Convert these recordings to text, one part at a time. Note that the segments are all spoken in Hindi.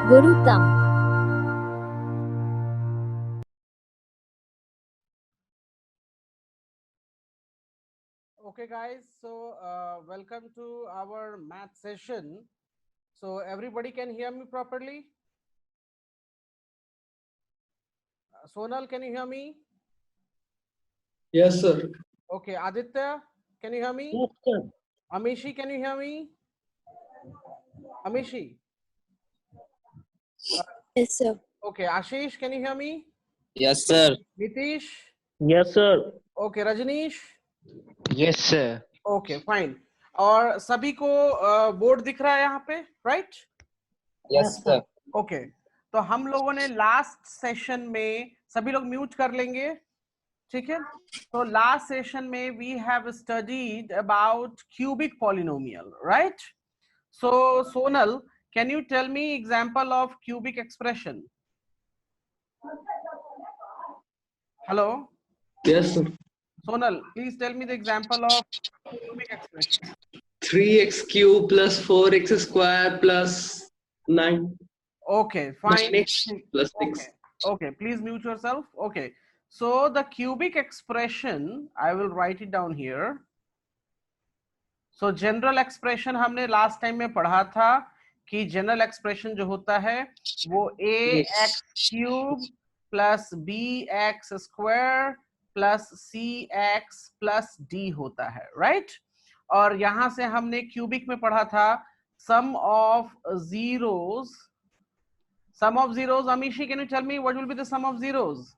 गुरुतम. Okay, guys, so welcome to our math session. So everybody can hear me properly? Sonal, can you hear me? Yes, sir. Okay, Aditya, can you hear me? Yes, sir. Amishi, can you hear me? Amishi. Yes, sir. Okay, Ashish, can you hear me? Yes, sir. Nitish? Yes, sir. Okay, Rajनीश? Yes, sir. Okay, fine. और सभी को बोर्ड दिख रहा है यहाँ पे, right? Yes, sir. Okay, तो हम लोगों ने लास्ट सेशन में, सभी लोग म्यूट कर लेंगे, ठीक है? तो लास्ट सेशन में we have studied about cubic polynomial, right? So Sonal, can you tell me example of cubic expression? Hello Yes, sir. Sonal, please tell me the example of cubic expression. 3x cube plus 4x square plus 9. Okay, fine. 9x plus 6. Okay, okay, please mute yourself. Okay, so the cubic expression, I will write it down here. So general expression हमने last time में पढ़ा था कि general expression जो होता है वो ax cube plus bx square plus cx plus d होता है, right? और यहाँ से हमने cubic में पढ़ा था sum of zeros. Sum of zeros, Amishi, can you tell me what will be the sum of zeros?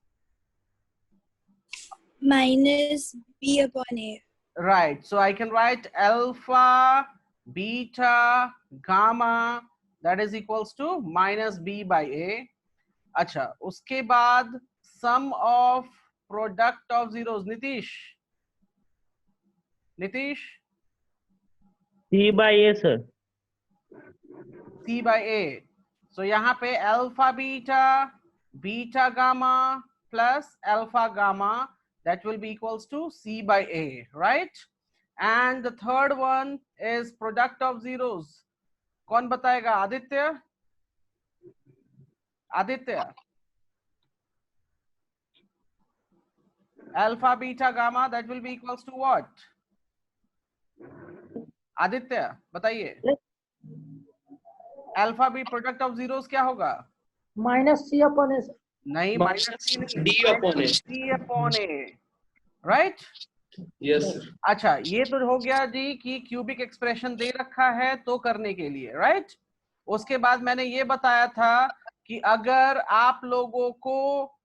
Minus b upon a. Right, so I can write alpha, beta, gamma, that is equals to minus b by a. अच्छा, उसके बाद sum of product of zeros. Nitish? C by A, sir. C by a. So यहाँ पे alpha, beta, beta, gamma plus alpha, gamma, that will be equals to C by a, right? And the third one is product of zeros. कौन बताएगा? Aditya? Alpha, beta, gamma, that will be equals to what? Aditya बताइए. Alpha b product of zeros क्या होगा? minus c upon a. नहीं, minus c नहीं, D upon A. C upon a, right? Yes, sir. अच्छा, ये तो हो गया जी कि क्यूबिक एक्सप्रेशन दे रखा है तो करने के लिए, राइट? उसके बाद मैंने ये बताया था कि अगर आप लोगों को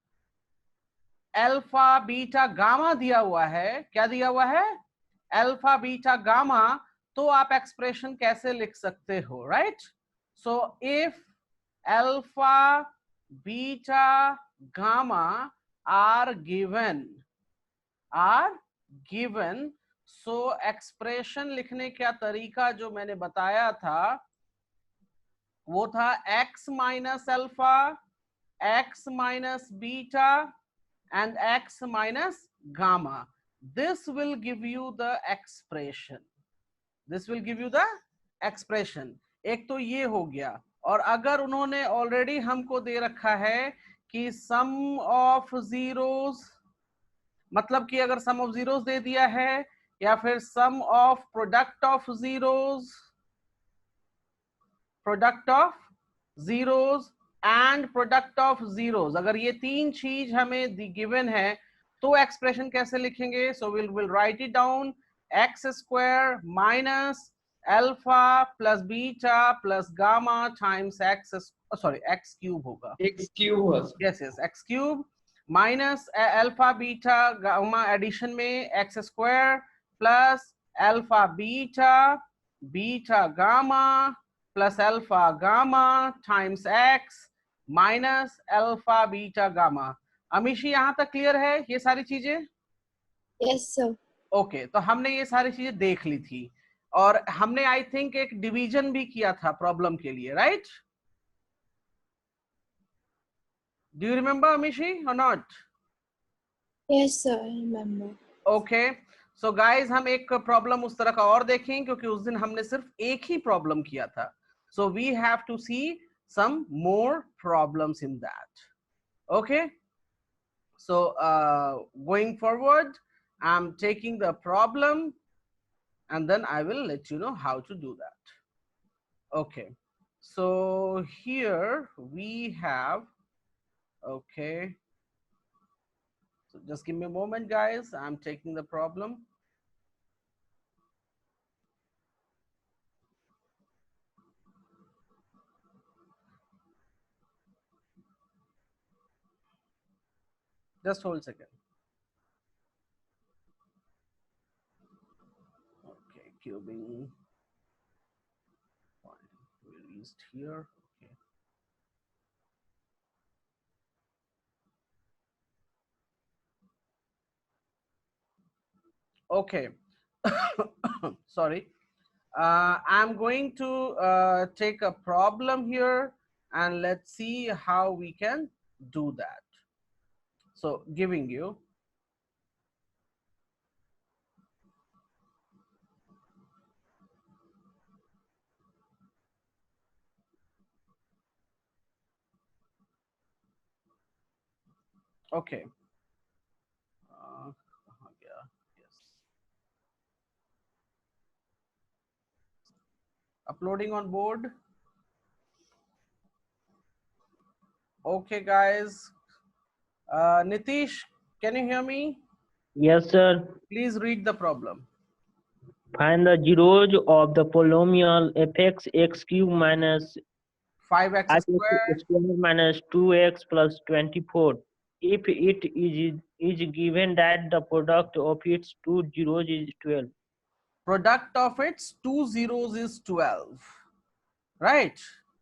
अल्फा बीटा गामा दिया हुआ है, क्या दिया हुआ है? अल्फा बीटा गामा, तो आप एक्सप्रेशन कैसे लिख सकते हो, right? So if alpha beta gamma are given, so expression लिखने का तरीका जो मैंने बताया था वो था x minus alpha, x minus beta and x minus gamma. This will give you the expression. एक तो ये हो गया. और अगर उन्होंने ऑलरेडी हमको दे रखा है कि सम ऑफ जीरोस, मतलब कि अगर सम ऑफ जीरोस दे दिया है या फिर sum of product of zeros and product of zeros, अगर ये तीन चीज हमें गिवन है तो एक्सप्रेशन कैसे लिखेंगे? So will write it down, x square minus alpha plus beta plus gamma times x cube होगा. X cube. Yes, x cube minus alpha beta gamma addition में x square plus alpha beta gamma plus alpha gamma times x minus alpha beta gamma. Amishi, यहां तक क्लियर है ये सारी चीजें? Yes, sir. ओके, तो हमने ये सारी चीजें देख ली थी और हमने आई थिंक एक डिवीजन भी किया था प्रॉब्लम के लिए, right? Do you remember Amishi और not? Yes, sir. I remember. Okay, so guys हम एक प्रॉब्लम उस तरह का और देखें क्योंकि उस दिन हमने सिर्फ एक ही प्रॉब्लम किया था. So we have to see some more problems in that. Okay, so going forward, I'm taking the problem and then I will let you know how to do that. Okay, so here we have, okay, so just give me a moment, guys. I'm taking the problem. Just hold a second. Okay, cubing. Fine. We reached here. Okay. Okay. Sorry. I'm going to take a problem here and let's see how we can do that. So giving you. Okay. Yes. Uploading on board. Okay, guys. Nitish, can you hear me? Yes, sir. Please read the problem. Find the zeros of the polynomial fx x cube minus 5x 5x squared. square minus 2x plus 24. If it is given that the product of its two zeros is 12. Product of its two zeros is 12. Right?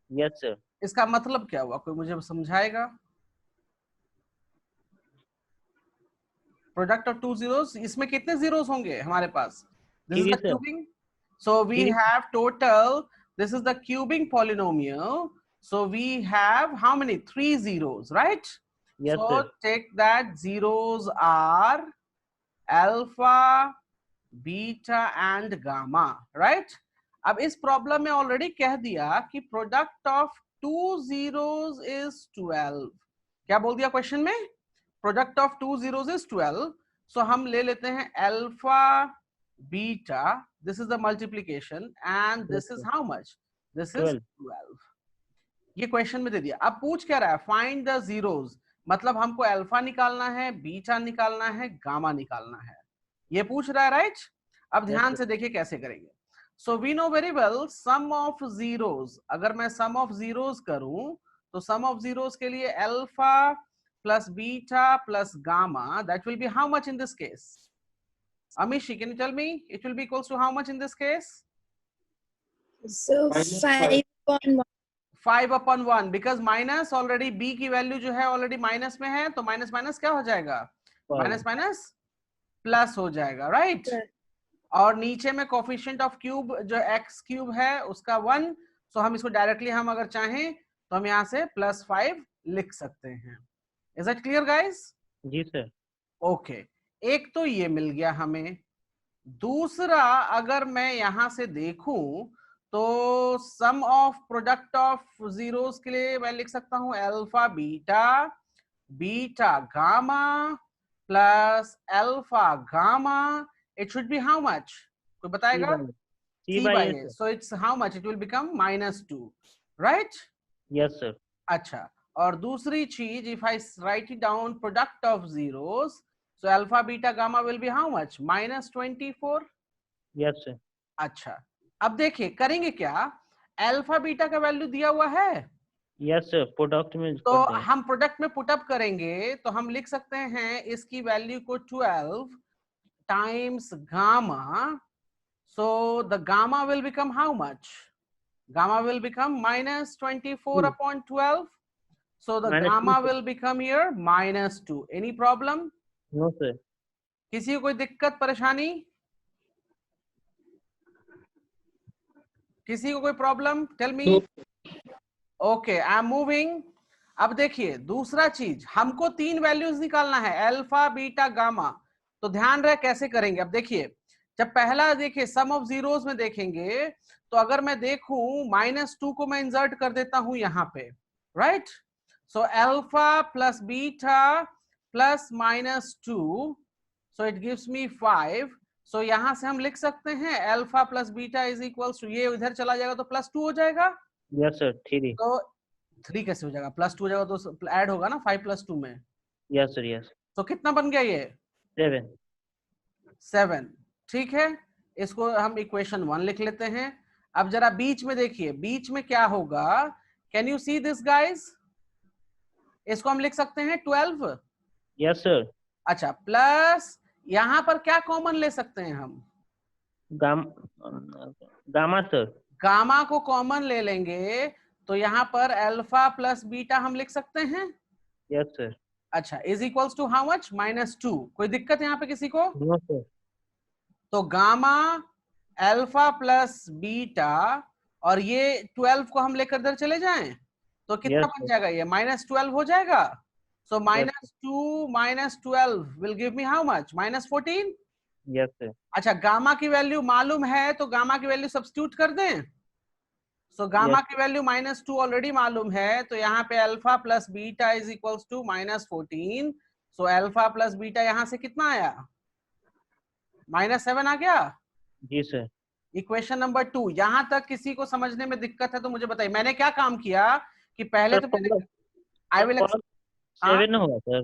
Yes, sir. इसका मतलब क्या हुआ? कोई मुझे समझाएगा? Product of two zeros, इसमें कितने zeros होंगे हमारे पास? This is the cubing. So we have total, this is the cubing polynomial. So we have how many? 3 zeros, right? Yes, so sir. take that zeros are alpha, beta and gamma, right? अब इस प्रॉब्लम में ऑलरेडी कह दिया कि product of two zeros is 12. क्या बोल दिया क्वेश्चन में? Product of two zeros is 12. सो हम ले लेते हैं alpha beta, this is the multiplication and this is how much? This is 12. ये क्वेश्चन में दे दिया. अब पूछ क्या रहा है? फाइंड द जीरोस, मतलब हमको अल्फा निकालना है, बीटा निकालना है, गामा निकालना है, ये पूछ रहा है, राइट? अब ध्यान से देखिए कैसे करेंगे. So we know very well sum of zeros. अगर मैं सम ऑफ जीरोस करूं तो सम ऑफ जीरोस के लिए alpha plus beta plus gamma, that will be how much in this case? Amishi, can you tell me? It will be equals to how much in this case? So Minus 5/1. 5/1, because minus already b की वैल्यू जो है ऑलरेडी माइनस में है, तो माइनस माइनस क्या हो जाएगा? माइनस माइनस प्लस हो जाएगा, राइट? और नीचे में कोफिशिएंट ऑफ क्यूब जो x क्यूब है उसका 1. सो हम इसको डायरेक्टली हम अगर चाहें तो हम यहाँ से +5 लिख सकते हैं. Is it clear guys? जी सर. ओके, एक तो ये मिल गया हमें. दूसरा अगर मैं यहां से देखूं तो सम ऑफ प्रोडक्ट ऑफ जीरोस के लिए मैं लिख सकता हूं alpha beta, beta gamma plus alpha gamma. It should B how much? कोई बताएगा? C by A. So it's how much? It will become -2, right? Yes, sir. अच्छा, और दूसरी चीज, if I write it down product of zeros, so alpha beta gamma will be how much? -24. Yes, sir. अच्छा, अब देखिए करेंगे क्या? अल्फा बीटा का वैल्यू दिया हुआ है. Yes, sir. प्रोडक्ट में तो हम प्रोडक्ट में पुटअप करेंगे तो हम लिख सकते हैं इसकी वैल्यू को 12 times gamma. So the gamma will become how much? Gamma will become -24 upon 12. So the gamma will become here -2. Any problem? No, sir. किसी को कोई दिक्कत परेशानी? किसी को कोई problem? Tell me. Okay, I am moving. अब देखिए दूसरा चीज, हमको 3 वैल्यूज निकालना है, अल्फा बीटा गामा. तो ध्यान रहे कैसे करेंगे. अब देखिए जब पहला देखिए सम ऑफ जीरोस में देखेंगे तो अगर मैं देखूं -2 को मैं इंसर्ट कर देता हूं यहां पे, right? So alpha plus beta plus -2, so it gives me 5. सो यहां से हम लिख सकते हैं alpha plus beta is equals to, ये इधर चला जाएगा तो +2 हो जाएगा. Yes sir 3. तो 3 कैसे हो जाएगा? +2 हो जाएगा तो ऐड होगा ना 5 + 2 में. Yes sir yes. तो कितना बन गया ये? 7. 7. ठीक है, इसको हम इक्वेशन 1 लिख लेते हैं. अब जरा बीच में देखिए, बीच में क्या होगा? Can you see this guys? इसको हम लिख सकते हैं 12. Yes sir. अच्छा, प्लस यहां पर क्या कॉमन ले सकते हैं हम? Gamma sir. गामा को कॉमन ले लेंगे तो यहाँ पर अल्फा प्लस बीटा हम लिख सकते हैं. Yes sir. अच्छा, is equals to how much? -2. कोई दिक्कत यहाँ पे किसी को? No sir. तो गामा अल्फा प्लस बीटा और ये 12 को हम लेकर इधर चले जाएं तो कितना Yes, बन sir. जाएगा? ये -12 हो जाएगा. So Yes, -2 -12 will give me how much? -14. Yes sir. अच्छा, गामा की वैल्यू मालूम है तो गामा की वैल्यू सब्स्टिट्यूट कर दें. So gamma Yes. की वैल्यू -2 ऑलरेडी मालूम है तो यहाँ पे alpha plus beta is equals to -14. So alpha plus beta यहाँ से कितना आया? -7 आ गया. जी सर. Equation number 2. यहां तक किसी को समझने में दिक्कत है तो मुझे बताइए. मैंने क्या काम किया कि पहले सर तो मैंने आई विल 7 होगा सर.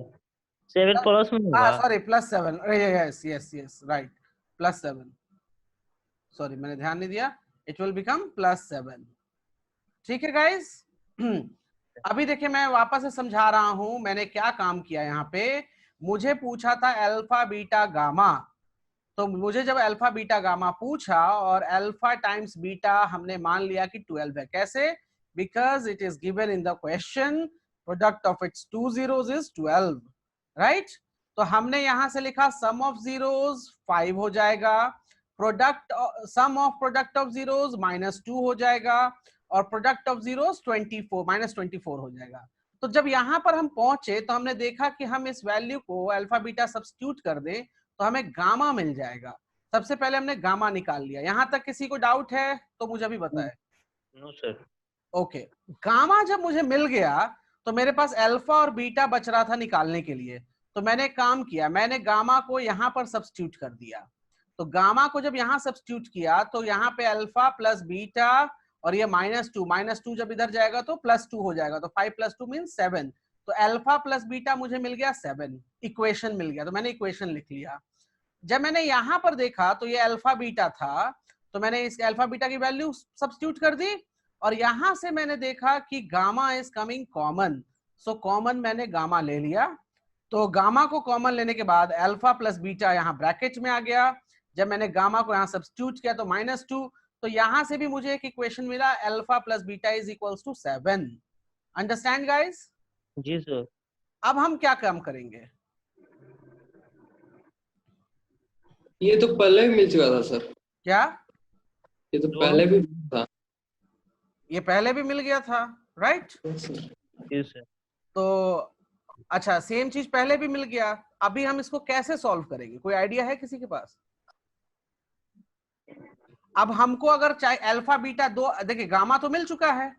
7 प्लस में होगा. Sorry +7. Yes yes yes right, +7. Sorry मैंने ध्यान नहीं दिया. It will become +7. ठीक है गाइस. अभी देखिए मैं वापस से समझा रहा हूं मैंने क्या काम किया. यहाँ पे मुझे पूछा था अल्फा बीटा गामा, तो मुझे जब अल्फा बीटा गामा पूछा और अल्फा टाइम्स बीटा हमने मान लिया कि 12 है. कैसे? Because it is given in the question product of its 2 zeros is 12, right? तो हमने यहां से लिखा सम ऑफ जीरोस 5 हो जाएगा, product sum of product of zeros -2 हो जाएगा और प्रोडक्ट ऑफ जीरोस 24 -24 हो जाएगा. तो जब यहां पर हम पहुंचे तो हमने देखा कि हम इस वैल्यू को अल्फा बीटा सब्स्टिट्यूट कर दें तो हमें गामा मिल जाएगा. सबसे पहले हमने गामा निकाल लिया. यहां तक किसी को डाउट है तो मुझे अभी बताएं. No sir. ओके, गामा जब मुझे मिल गया तो मेरे पास अल्फा और बीटा बच रहा था निकालने के लिए. तो मैंने एक काम किया, मैंने गामा को यहाँ पर सब्स्टिट्यूट कर दिया. तो गामा को जब यहाँ सब्स्टिट्यूट किया तो यहाँ पे अल्फा प्लस बीटा और ये -2 जब इधर जाएगा तो +2 हो जाएगा. तो 5 + 2 मीन्स 7. तो अल्फा प्लस बीटा मुझे मिल गया 7. इक्वेशन मिल गया तो मैंने इक्वेशन लिख लिया. जब मैंने यहां पर देखा तो ये अल्फा बीटा था तो मैंने इस अल्फा बीटा की वैल्यू सब्स्टिट्यूट कर दी और यहां से मैंने देखा कि gamma is coming common. So common मैंने गामा ले लिया. तो गामा को कॉमन लेने के बाद अल्फा प्लस बीटा यहाँ ब्रैकेट में आ गया. जब मैंने गामा को यहाँ सब्स्टिट्यूट किया तो -2. तो यहां से भी मुझे एक इक्वेशन मिला alpha plus beta is equals to 7. Understand guys? जी सर. अब हम क्या काम करेंगे? ये तो पहले भी मिल चुका था सर. क्या ये तो पहले भी था. ये पहले भी मिल गया था, राइट? जी सर. तो अच्छा, सेम चीज पहले भी मिल गया. अभी हम इसको कैसे सॉल्व करेंगे? कोई आइडिया है किसी के पास? अब हमको अगर चाहे अल्फा बीटा दो, देखिए गामा तो मिल चुका है,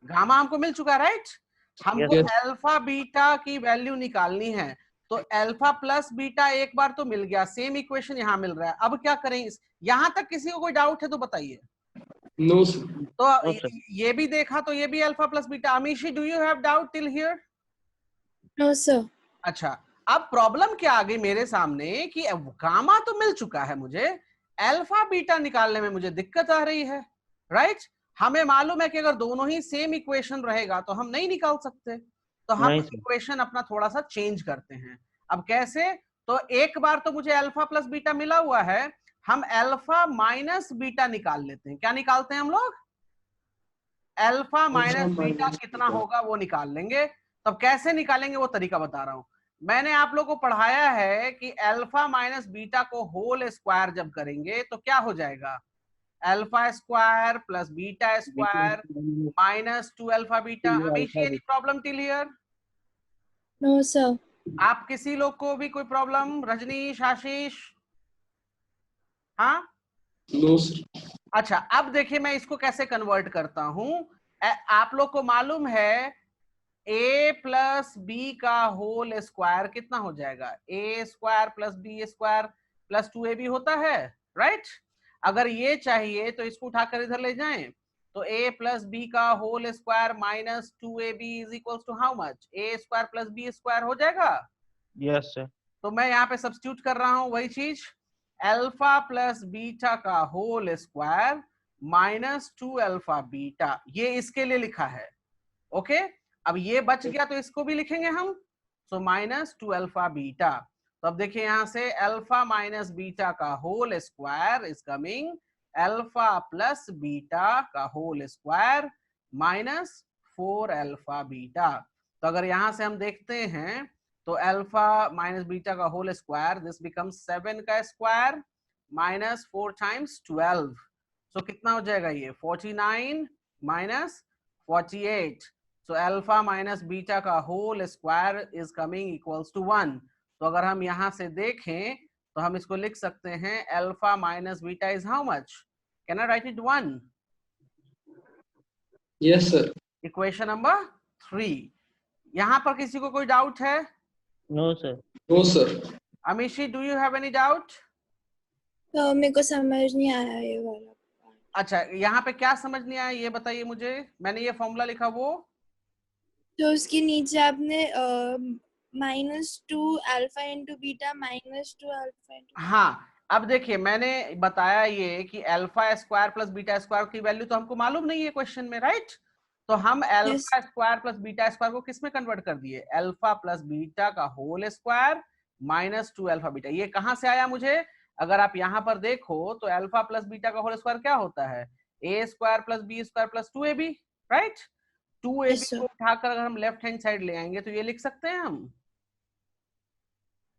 गामा हमको मिल चुका है, राइट? हमको Yes. अल्फा बीटा की वैल्यू निकालनी है. तो अल्फा प्लस बीटा एक बार तो मिल गया, सेम इक्वेशन यहाँ मिल रहा है. अब क्या करें? यहां तक किसी को कोई डाउट है तो बताइए. No sir. तो Okay. ये भी देखा तो ये भी alpha plus beta. Amishi, do you have doubt till here? No, sir. अच्छा, अब प्रॉब्लम क्या आ गई मेरे सामने कि गामा तो मिल चुका है, मुझे अल्फा बीटा निकालने में मुझे दिक्कत आ रही है, राइट? हमें मालूम है कि अगर दोनों ही सेम इक्वेशन रहेगा तो हम नहीं निकाल सकते. तो हम नहीं सर. इक्वेशन अपना थोड़ा सा चेंज करते हैं. अब कैसे? तो एक बार तो मुझे अल्फा प्लस बीटा मिला हुआ है, हम अल्फा माइनस बीटा निकाल लेते हैं. क्या निकालते हैं हम लोग? अल्फा माइनस बीटा कितना होगा वो निकाल लेंगे. तब कैसे निकालेंगे वो तरीका बता रहा हूं. मैंने आप लोगों को पढ़ाया है कि अल्फा माइनस बीटा को होल स्क्वायर जब करेंगे तो क्या हो जाएगा? Alpha square plus beta square -2 alpha beta. Amishi, any problem till here? No, sir. आप किसी लोग को भी कोई प्रॉब्लम? रजनीश, आशीष? हाँ नो सर। अच्छा, अब देखिए मैं इसको कैसे कन्वर्ट करता हूं। आप लोग को मालूम है a प्लस बी का होल स्क्वायर कितना हो जाएगा, a square plus B square plus 2ab होता है, राइट। अगर ये चाहिए तो इसको उठाकर इधर ले जाएं, तो a प्लस बी का whole square minus 2ab is equal to how much, a square plus B square हो जाएगा। Yes, sir. तो मैं यहाँ पे सब्स्टिट्यूट कर रहा हूं वही चीज, अल्फा प्लस बीटा का whole square minus 2 alpha beta, ये इसके लिए लिखा है। ओके, अब ये बच गया तो इसको भी लिखेंगे हम, सो माइनस 2 अल्फा बीटा। तो अब देखिए यहां से अल्फा माइनस बीटा का whole square is coming alpha plus beta का whole square minus 4 alpha beta. तो अगर यहां से हम देखते हैं तो अल्फा माइनस बीटा का होल स्क्वायर दिस बिकम्स 7 का स्क्वायर माइनस 4 टाइम्स 12, सो कितना हो जाएगा ये 49 minus 48, so alpha minus beta का whole square is coming equals to 1। तो अगर हम यहाँ से देखें तो हम इसको लिख सकते हैं alpha minus beta is how much, can I write it 1? Yes sir. Equation number 3। यहाँ पर किसी को कोई डाउट है? No, sir. No sir. Amishi, do you have any doubt? तो मेरे को समझ नहीं आया ये वाला। अच्छा, यहाँ पे क्या समझ नहीं आया ये बताइए मुझे। मैंने ये फॉर्मूला लिखा वो, तो उसके नीचे आपने -2 alpha into beta -2 alpha into, हाँ अब देखिए मैंने बताया ये कि alpha square plus beta square की वैल्यू तो हमको मालूम नहीं है क्वेश्चन में, राइट। तो हम alpha square plus beta square को किस में कन्वर्ट कर दिए, अल्फा प्लस बीटा का whole square minus 2 alpha beta. ये कहां से आया मुझे, अगर आप यहाँ पर देखो तो अल्फा प्लस बीटा का होल स्क्वायर क्या होता है, A square plus B square plus 2ab, right. 2ab Yes, sir. को उठाकर अगर हम लेफ्ट हैंड साइड ले आएंगे तो ये लिख सकते हैं हम,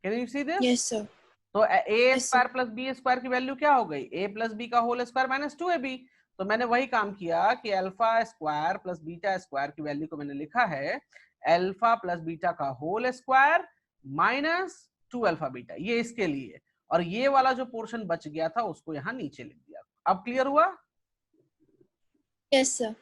can you see this. Yes sir. तो a Yes, square plus B square की वैल्यू क्या हो गई, ए प्लस बी का होल स्क्वायर माइनस 2ab। तो मैंने वही काम किया कि alpha square plus beta square की वैल्यू को मैंने लिखा है अल्फा प्लस बीटा का whole square minus 2 alpha beta, ये इसके लिए। और ये वाला जो पोर्शन बच गया था उसको यहाँ नीचे लिख दिया। अब क्लियर हुआ? Yes sir.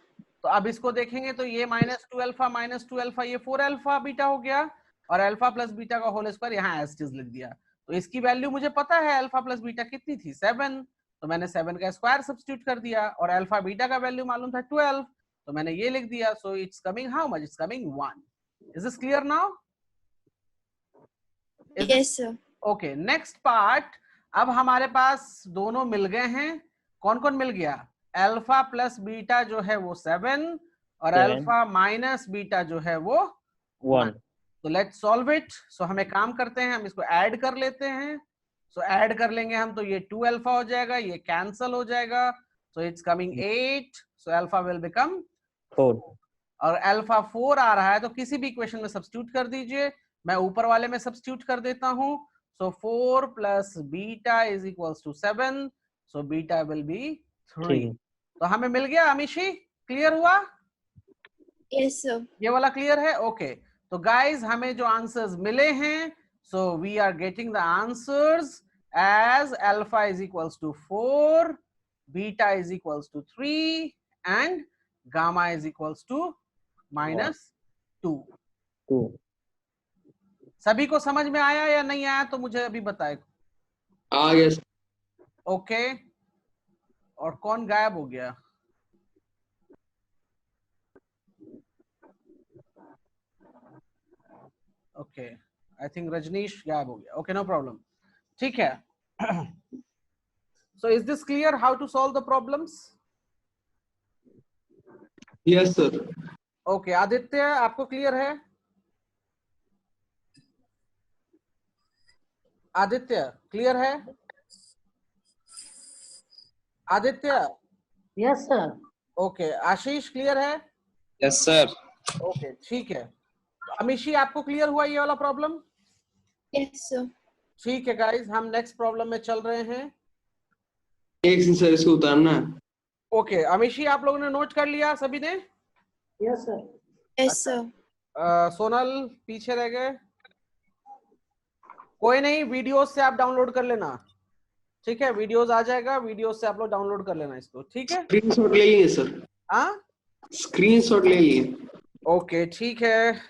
तो अब इसको देखेंगे तो ये माइनस 2 अल्फा ये 4 अल्फा बीटा हो गया, और अल्फा प्लस बीटा का होल स्क्वायर यहाँ एज इट इज लिख दिया। तो इसकी वैल्यू मुझे पता है अल्फा प्लस बीटा कितनी थी 7, तो मैंने 7 का स्क्वायर सब्स्टिट्यूट कर दिया, और अल्फा बीटा का वैल्यू मालूम था 12, तो मैंने ये लिख दिया। So it's coming how much, it's coming 1। Is this clear now? Yes sir. Okay, next part. अब हमारे पास दोनों मिल गए हैं। कौन कौन मिल गया, अल्फा प्लस बीटा जो है वो 7 और 7 अल्फा माइनस बीटा जो है वो 1. तो लेट्स सॉल्व इट। सो हम एक काम करते हैं, हम इसको ऐड कर लेते हैं। सो ऐड कर लेंगे हम तो ये 2 अल्फा हो जाएगा, ये कैंसल हो जाएगा, so it's coming 8, so alpha will become 4. और अल्फा 4 आ रहा है तो किसी भी इक्वेशन में सब्स्टिट्यूट कर दीजिए। मैं ऊपर वाले में सब्स्टिट्यूट कर देता हूं, so 4 plus beta is equals to 7, so beta will be 3। तो हमें मिल गया अमीशी, क्लियर हुआ? Yes sir. ये वाला क्लियर है? ओके तो गाइज हमें जो आंसर्स मिले हैं, so we are getting the answers as alpha is equals to 4, beta is equals to 3 and gamma is equals to -2। 2. सभी को समझ में आया या नहीं आया तो मुझे अभी बताए। आ गया सर। ओके, और कौन गायब हो गया? ओके, आई थिंक रजनीश गायब हो गया। ओके, नो प्रॉब्लम, ठीक है। So is this clear how to solve the problems? Yes sir. Okay, Aditya आपको क्लियर है? आदित्य क्लियर है? Aditya? Yes sir. Okay, Ashish clear है? Yes sir. ओके, ठीक है। अमीशी आपको क्लियर हुआ ये वाला प्रॉब्लम? Yes sir. ठीक है गाइस, हम नेक्स्ट प्रॉब्लम में चल रहे हैं। एक से सर इसको उतारना है। ओके, अमीशी आप लोगों ने नोट कर लिया सभी ने? Yes sir. Yes sir. Sonal पीछे रह गए, कोई नहीं, वीडियो से आप डाउनलोड कर लेना, ठीक है, वीडियोस आ जाएगा, वीडियो से आप लोग डाउनलोड कर लेना इसको, ठीक है। स्क्रीनशॉट ले लिए सर, हाँ स्क्रीनशॉट ले लिए। ओके ठीक है।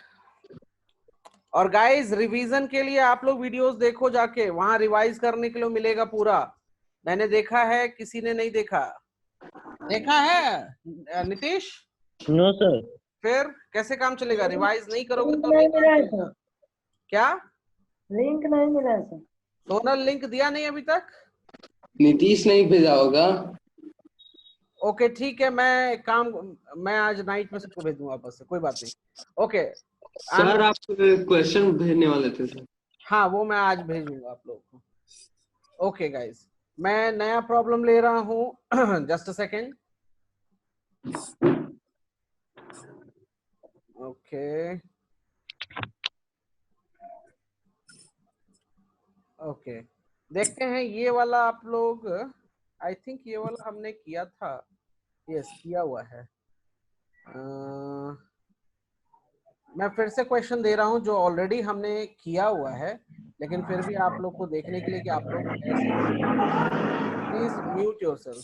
और गाइस रिवीजन के लिए आप लोग वीडियोस देखो जाके, वहां रिवाइज करने के लिए मिलेगा पूरा। मैंने देखा है, किसी ने नहीं देखा, देखा है नीतीश? No sir. फिर कैसे काम चलेगा? रिवाइज नहीं करोगे लिंक तो नहीं नहीं काम मिला है चलेगा। सर, क्या लिंक नहीं मिला है सर। सोनल लिंक दिया नहीं अभी तक? नीतीश नहीं भेजा होगा। ओके ठीक है, मैं एक काम, मैं आज नाइट में सबको भेज दूंगा वापस से, कोई बात नहीं। ओके सर आप क्वेश्चन भेजने वाले थे सर। हाँ वो मैं आज भेजूंगा आप लोगों को। ओके गाइस, मैं नया प्रॉब्लम ले रहा हूँ just a second. Okay okay देखते हैं ये वाला आप लोग, आई थिंक ये वाला हमने किया था, यस किया हुआ है। मैं फिर से क्वेश्चन दे रहा हूँ जो ऑलरेडी हमने किया हुआ है, लेकिन फिर भी आप लोग को देखने के लिए कि आप लोग ऐसे, प्लीज म्यूट योरसेल्फ।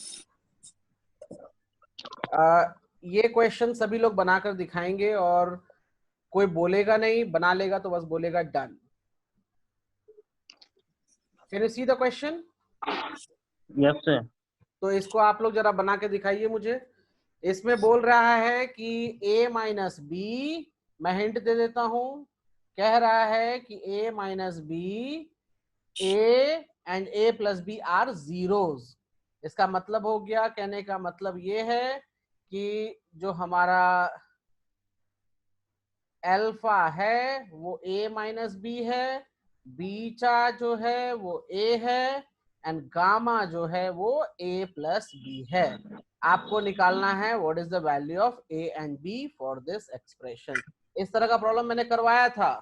ये क्वेश्चन सभी लोग बनाकर दिखाएंगे और कोई बोलेगा नहीं, बना लेगा तो बस बोलेगा done. Can you see the question? Yes sir. तो इसको आप लोग जरा बना के दिखाइए मुझे। इसमें बोल रहा है कि a माइनस बी, मैं हिंट दे देता हूं, कह रहा है कि a minus b, a and a plus b are zeros. इसका मतलब हो गया, कहने का मतलब ये है कि जो हमारा अल्फा है वो a माइनस बी है, बीटा जो है वो a है, एंड गामा जो है वो a प्लस बी है। आपको निकालना है what is the value of a and b for this expression. इस तरह का प्रॉब्लम मैंने करवाया था,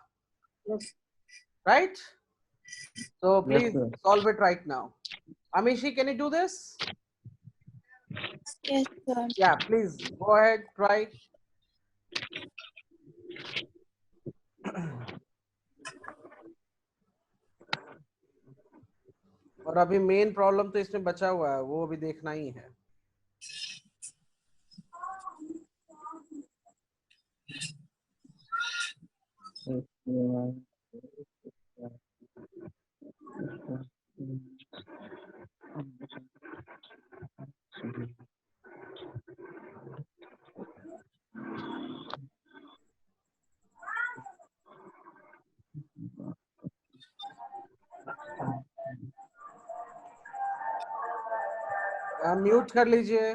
right? So please sir. Solve it right now. Amishi, can you do this? Yes, sir. Yeah, please go ahead, try. और अभी मेन प्रॉब्लम तो इसमें बचा हुआ है, वो अभी देखना ही है। म्यूट कर लीजिए।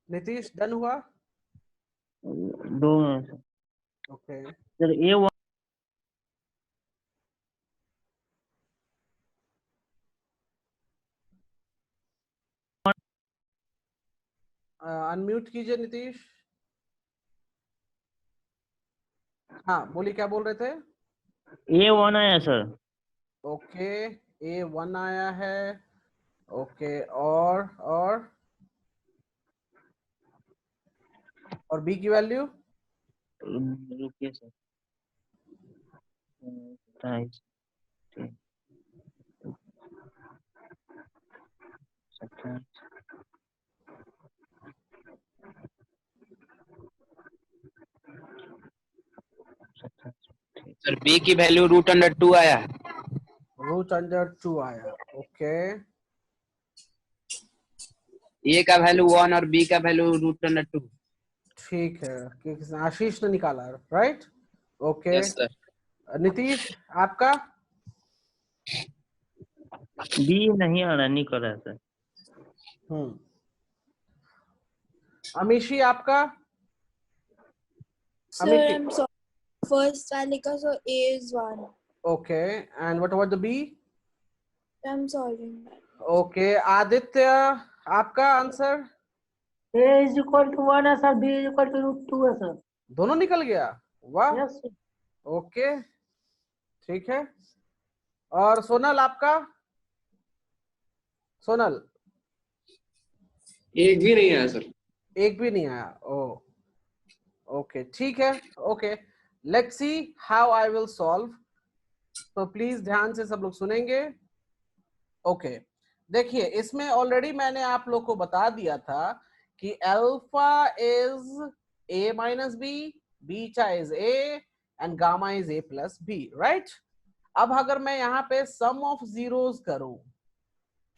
नीतीश डन हुआ? 2 मिनट ओके सर। ये अनम्यूट कीजिए नीतीश। हाँ बोलिए, क्या बोल रहे थे? A1 आया सर। ओके, A1 आया है। ओके, और B की वैल्यू? रुकिए सर। 27, 27, सर बी की वैल्यू √2 आया। √2 आया। ओके, ए का वैल्यू 1 और बी का वैल्यू √2। ठीक है, कि आशीष ने निकाला, right? Okay, yes sir. Nitish आपका? B नहीं आ रहा, नहीं कर रहा है सर। अमीशी आपका? Sir, I'm sorry. First Valika, so A is 1. Okay, and what about the B? I'm sorry. Okay, Aditya आपका answer? A is equal to 1 है sir, B is equal to √2 है सर। दोनों निकल गया, वाह। Yes sir. ओके, ठीक है। और सोनल आपका? सोनल? एक भी नहीं आया सर। एक भी नहीं आया। ओ ओके, ठीक है। Okay, let's see how I will solve. तो प्लीज ध्यान से सब लोग सुनेंगे। ओके, देखिए इसमें ऑलरेडी मैंने आप लोग को बता दिया था कि alpha is a minus b, beta is a and gamma is a plus b, right? अब अगर मैं यहाँ पे सम ऑफ जीरोस करूं,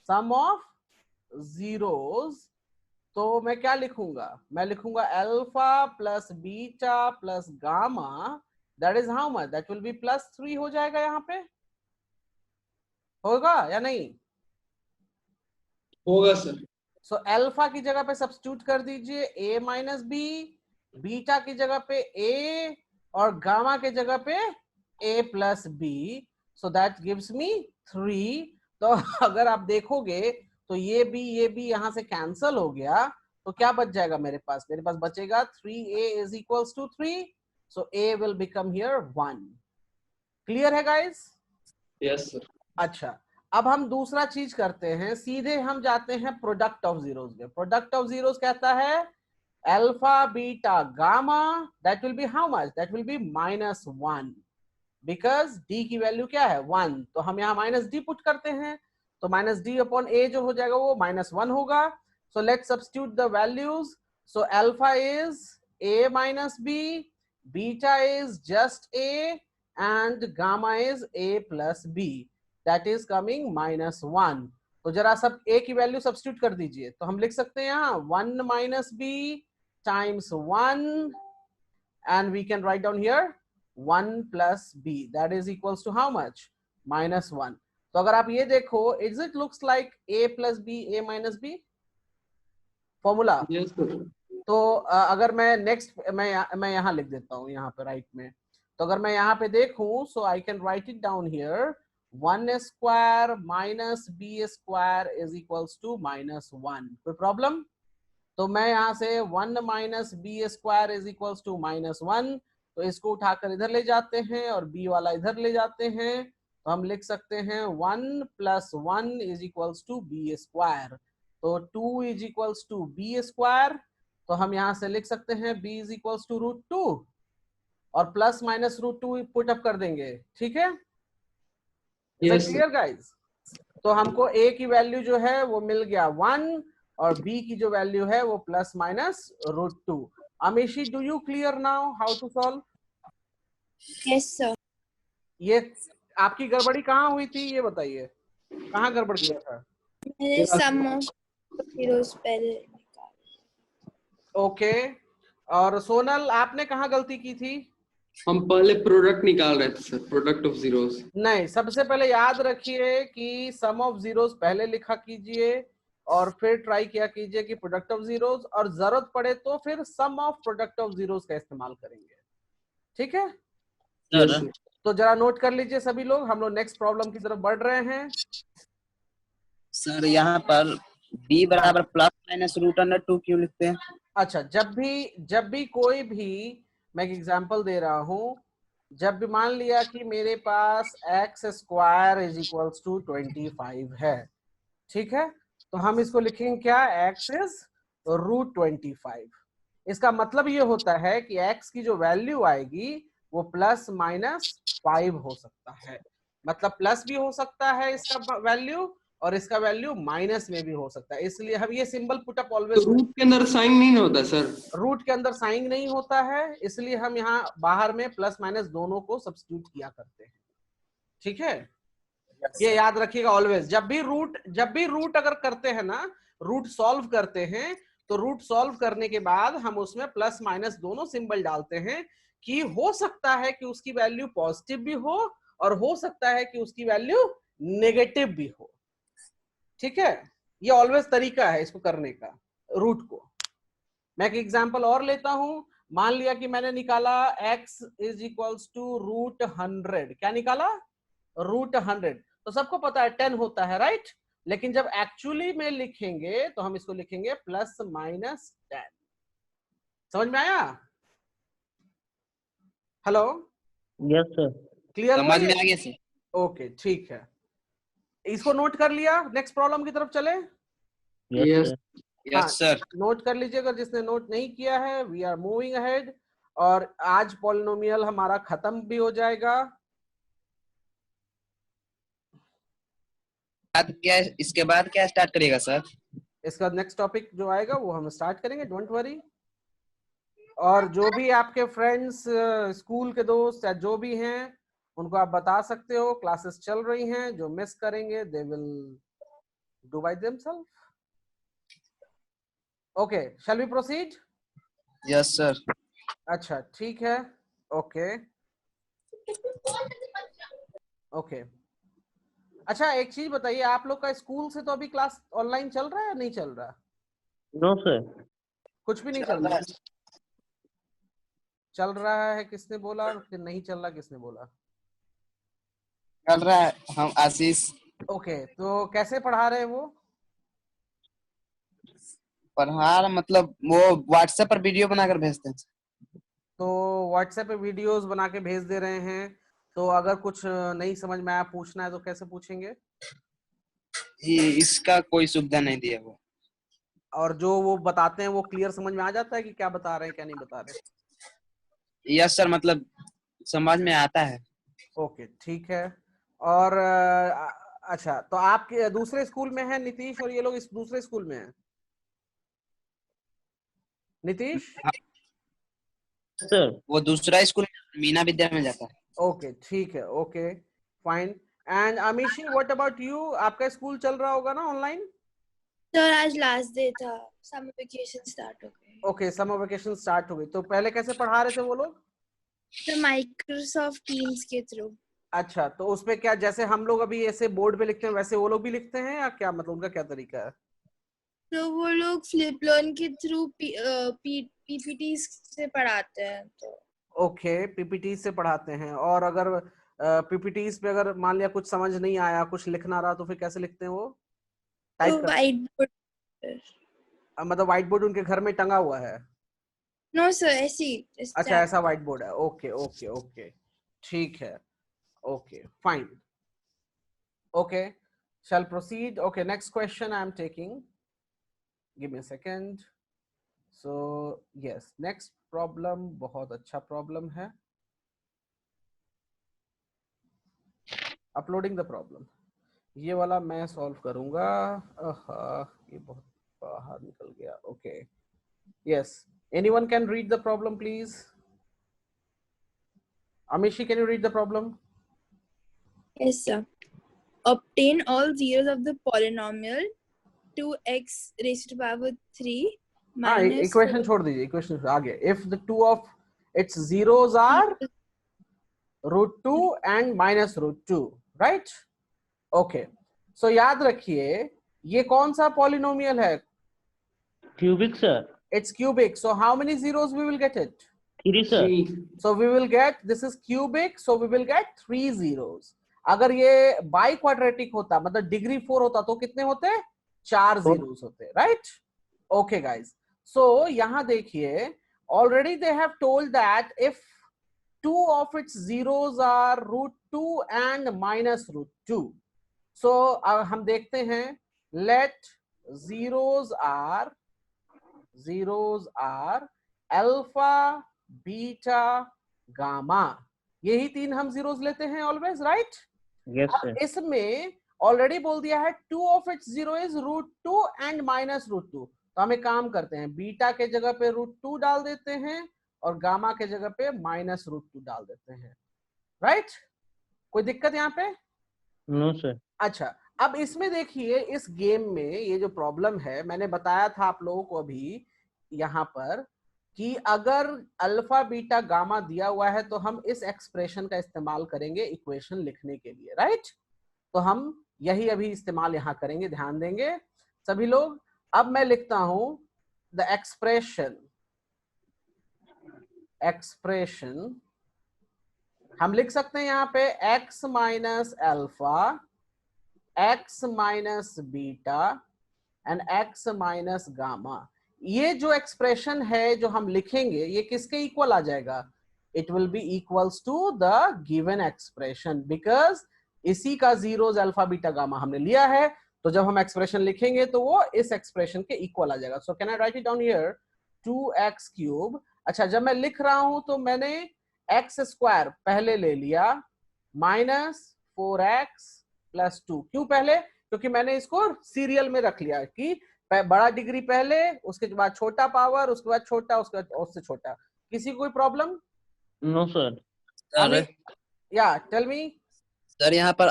सम ऑफ जीरोस, तो मैं क्या लिखूंगा? मैं लिखूंगा alpha plus beta plus gamma, that is how much? That will be +3 हो जाएगा। यहाँ पे होगा या नहीं? होगा सर। सो अल्फा की जगह पे सब्स्टिट्यूट कर दीजिए a माइनस बी, बीटा की जगह पे a और गामा के जगह पे a plus b, so that gives me 3। तो अगर आप देखोगे तो ये भी यहां से कैंसल हो गया, तो क्या बच जाएगा मेरे पास? मेरे पास बचेगा 3a is equals to 3, so a will become here 1। Clear है गाइस? Yes sir. अच्छा, अब हम दूसरा चीज करते हैं, सीधे हम जाते हैं प्रोडक्ट ऑफ जीरोस में। प्रोडक्ट ऑफ जीरोस कहता है alpha beta gamma, that will be how much? That will be -1, because d की वैल्यू क्या है? 1। तो हम यहाँ -d पुट करते हैं, तो -d अपॉन a जो हो जाएगा वो -1 होगा। So let's substitute the values. So alpha is a minus b, beta is just a and gamma is a plus b, that is coming -1। तो जरा सब a की वैल्यू सब्स्टिट्यूट कर दीजिए। तो हम लिख सकते हैं यहाँ 1 minus b times 1 and we can write down here 1 plus b, that is equals to how much? -1। तो अगर आप ये देखो, is it looks like a plus b, a minus b formula? Yes sir. तो अगर मैं नेक्स्ट मैं यहाँ लिख देता हूँ, यहाँ पे राइट में। तो अगर मैं यहाँ पे देखूं, so I can write it down here 1 square minus b square is equals to -1। कोई प्रॉब्लम? तो मैं यहाँ से 1 minus b square is equals to -1, तो इसको उठाकर इधर ले जाते हैं और b वाला इधर ले जाते हैं, तो हम लिख सकते हैं 1 plus 1 is equals to b square. तो 2 is equals to b square, तो हम यहाँ से लिख सकते हैं b इज इक्वल्स टू √2 और प्लस माइनस √2 पुट अप कर देंगे। ठीक है? Yes clear guys? तो हमको a की वैल्यू जो है वो मिल गया 1 और b की जो वैल्यू है वो plus minus √2। Amishi, do you clear now how to solve? Yes, sir. ये आपकी गड़बड़ी कहाँ हुई थी, ये बताइए, कहाँ गड़बड़ किया था? मैंने sum of zeros पहले निकाला। ओके, और सोनल आपने कहाँ गलती की थी? हम पहले प्रोडक्ट निकाल रहे थे सर, प्रोडक्ट ऑफ जीरोस। नहीं, सबसे पहले याद रखिए कि सम ऑफ जीरोस पहले लिखा कीजिए और फिर ट्राई किया कीजिए कि प्रोडक्ट ऑफ जीरोस, और जरूरत पड़े तो फिर sum of product of zeros का इस्तेमाल करेंगे। ठीक है? सर तो जरा नोट कर लीजिए सभी लोग, हम लोग नेक्स्ट प्रॉब्लम की तरफ बढ़ रहे हैं। सर यहाँ पर b बराबर ±√2 क्यों लिखते हैं? अच्छा, जब भी कोई भी, मैं एक एग्जांपल दे रहा हूं, जब भी मान लिया कि मेरे पास x square is equals to 25 है, ठीक है, तो हम इसको लिखेंगे क्या, एक्स इज √25। इसका मतलब ये होता है कि एक्स की जो वैल्यू आएगी वो प्लस माइनस 5 हो सकता है, मतलब प्लस भी हो सकता है इसका वैल्यू और इसका वैल्यू माइनस में भी हो सकता है, इसलिए हम ये सिंबल पुट अप तो ऑलवेज, रूट के अंदर साइन नहीं होता सर? रूट के अंदर साइन नहीं होता है, इसलिए हम यहाँ बाहर में प्लस माइनस दोनों को सब्स्टिट्यूट किया करते हैं, ठीक है। ये याद रखिएगा ऑलवेज, जब भी रूट अगर करते हैं ना, रूट सॉल्व करते हैं, तो रूट सॉल्व करने के बाद हम उसमें प्लस माइनस दोनों सिंबल डालते हैं कि हो सकता है कि उसकी वैल्यू पॉजिटिव भी हो और हो सकता है कि उसकी वैल्यू नेगेटिव भी हो, ठीक है। ये ऑलवेज तरीका है इसको करने का, रूट को। मैं एक एग्जांपल और लेता हूं, मान लिया कि मैंने निकाला x इज इक्वल्स टू √100, क्या निकाला, √100, तो सबको पता है 10 होता है, राइट। लेकिन जब एक्चुअली में लिखेंगे तो हम इसको लिखेंगे प्लस माइनस 10। समझ में आया? Hello, yes sir. क्लियर समझ में आ गया सर। ओके, ठीक है, इसको नोट कर लिया, नेक्स्ट प्रॉब्लम की तरफ चले। Yes yes sir. Yes sir. Note कर लीजिएगा, जिसने नोट नहीं किया है, वी आर मूविंग अहेड, और आज पॉलिनोमियल हमारा खत्म भी हो जाएगा। इसके बाद क्या स्टार्ट करेगा सर? इसके बाद नेक्स्ट टॉपिक जो आएगा वो हम स्टार्ट करेंगे, डोंट वरी। और जो भी आपके फ्रेंड्स, स्कूल के दोस्त या जो भी हैं, उनको आप बता सकते हो क्लासेस चल रही हैं, जो मिस करेंगे they will do by themselves. Okay, shall we proceed? Yes sir. अच्छा, ठीक है, ओके ओके। अच्छा, एक चीज बताइए, आप लोग का स्कूल से तो अभी क्लास ऑनलाइन चल रहा है या नहीं चल रहा? No sir. कुछ भी नहीं चल रहा? चल रहा है किसने बोला, कि नहीं चल रहा किसने बोला? चल रहा है, हम आशीष। ओके, तो कैसे पढ़ा रहे हैं वो? पढ़ा मतलब वो व्हाट्सएप पर वीडियो बनाकर भेजते हैं। तो व्हाट्सएप पे वीडियोस बना के भेज दे रहे हैं, तो अगर कुछ नहीं समझ में आया, पूछना है तो कैसे पूछेंगे? इसका कोई सुविधा नहीं दिया वो। और जो वो बताते हैं वो क्लियर समझ में आ जाता है कि क्या बता रहे हैं क्या नहीं बता रहे? यस सर, मतलब समझ में आता है। ओके, ठीक है। और अच्छा, तो आप दूसरे स्कूल में है नीतीश, और ये लोग इस दूसरे स्कूल में है? नीतीश, सर। वो दूसरा स्कूल मीना विद्या में जाता है। ओके, ठीक है, okay fine. And Amishi, what about you? आपका स्कूल चल रहा होगा ना ऑनलाइन? सर आज लास्ट डे था, समर वेकेशन स्टार्ट हो गए। ओके, समर वेकेशन स्टार्ट हो गई, तो पहले कैसे पढ़ा रहे थे वो लोग? तो माइक्रोसॉफ्ट टीम्स के थ्रू। अच्छा, तो उसपे क्या, जैसे हम लोग अभी ऐसे बोर्ड पे लिखते हैं वैसे वो लोग भी लिखते हैं, या क्या, मतलब उनका क्या तरीका है? तो वो लोग फ्लिप लर्न के थ्रू पीपीटी से पढ़ाते हैं। तो ओके, पीपीटी से पढ़ाते हैं, और अगर पीपीटी पे अगर मान लिया कुछ समझ नहीं आया, कुछ लिखना रहा, तो फिर कैसे लिखते हैं वो? टाइप तो करते व्हाइट बोर्ड। हैं? मतलब व्हाइट बोर्ड उनके घर में टंगा हुआ है? नो सर, ऐसी। अच्छा, ऐसा व्हाइट बोर्ड है, ओके ओके ओके, ठीक है, okay fine, okay, shall proceed. Okay, next question I am taking, give me a second. So yes, next problem बहुत अच्छा problem है, uploading the problem, ये वाला मैं solve करूंगा। ये बहुत बाहर निकल गया। Okay, yes, anyone can read the problem please? Amishi, can you read the problem? Yes sir. Obtain all zeros of the polynomial 2x raised to the power 3 हाँ, minus इक्वेशन छोड़ दीजिए, इक्वेशन आगे। If the two of its zeros are √2 and -√2, right? Okay, so याद रखिए ये कौन सा पॉलिनोमियल है? Cubic sir. It's cubic, so how many zeros we will get it? 3 sir. 3। So we will get, this is cubic, so we will get 3 zeros. अगर ये बाई क्वाड्रेटिक होता, मतलब डिग्री 4 होता, तो कितने होते? 4 zeros होते, राइट? ओके गाइज, सो यहां देखिए, already they have told that if two of its zeros are √2 and -√2. So हम देखते हैं, let zeros are alpha, beta, gamma. यही तीन हम zeros लेते हैं always, right? Yes, अब sir. इसमें ऑलरेडी बोल दिया है two of its zero is √2 and -√2. तो हम एक काम करते हैं, बीटा के जगह पे √2 डाल देते हैं और गामा के जगह पे -√2 डाल देते हैं, राइट? कोई दिक्कत यहाँ पे? No, sir. अच्छा, अब इसमें देखिए, इस गेम में ये जो प्रॉब्लम है, मैंने बताया था आप लोगों को अभी यहाँ पर कि अगर अल्फा बीटा गामा दिया हुआ है तो हम इस एक्सप्रेशन का इस्तेमाल करेंगे इक्वेशन लिखने के लिए, राइट? तो हम यही अभी इस्तेमाल यहां करेंगे, ध्यान देंगे सभी लोग। अब मैं लिखता हूं द एक्सप्रेशन हम लिख सकते हैं यहां पे x minus alpha, x minus beta and x minus gamma. ये जो एक्सप्रेशन है जो हम लिखेंगे, ये किसके इक्वल आ जाएगा? It will be equals to the given expression, because इसी का जीरोस अल्फा बीटा गामा हमने लिया है, तो जब हम एक्सप्रेशन लिखेंगे तो वो इस एक्सप्रेशन के इक्वल आ जाएगा। So can I right it down here 2x cube. अच्छा, जब मैं लिख रहा हूं तो मैंने x स्क्वायर पहले ले लिया -4x + 2। क्यों पहले? क्योंकि मैंने इसको सीरियल में रख लिया कि बड़ा डिग्री पहले, उसके बाद छोटा पावर, उसके बाद छोटा, उसके बाद उससे छोटा। किसी को कोई प्रॉब्लम? No, sir. सर या टेल मी। सर यहाँ पर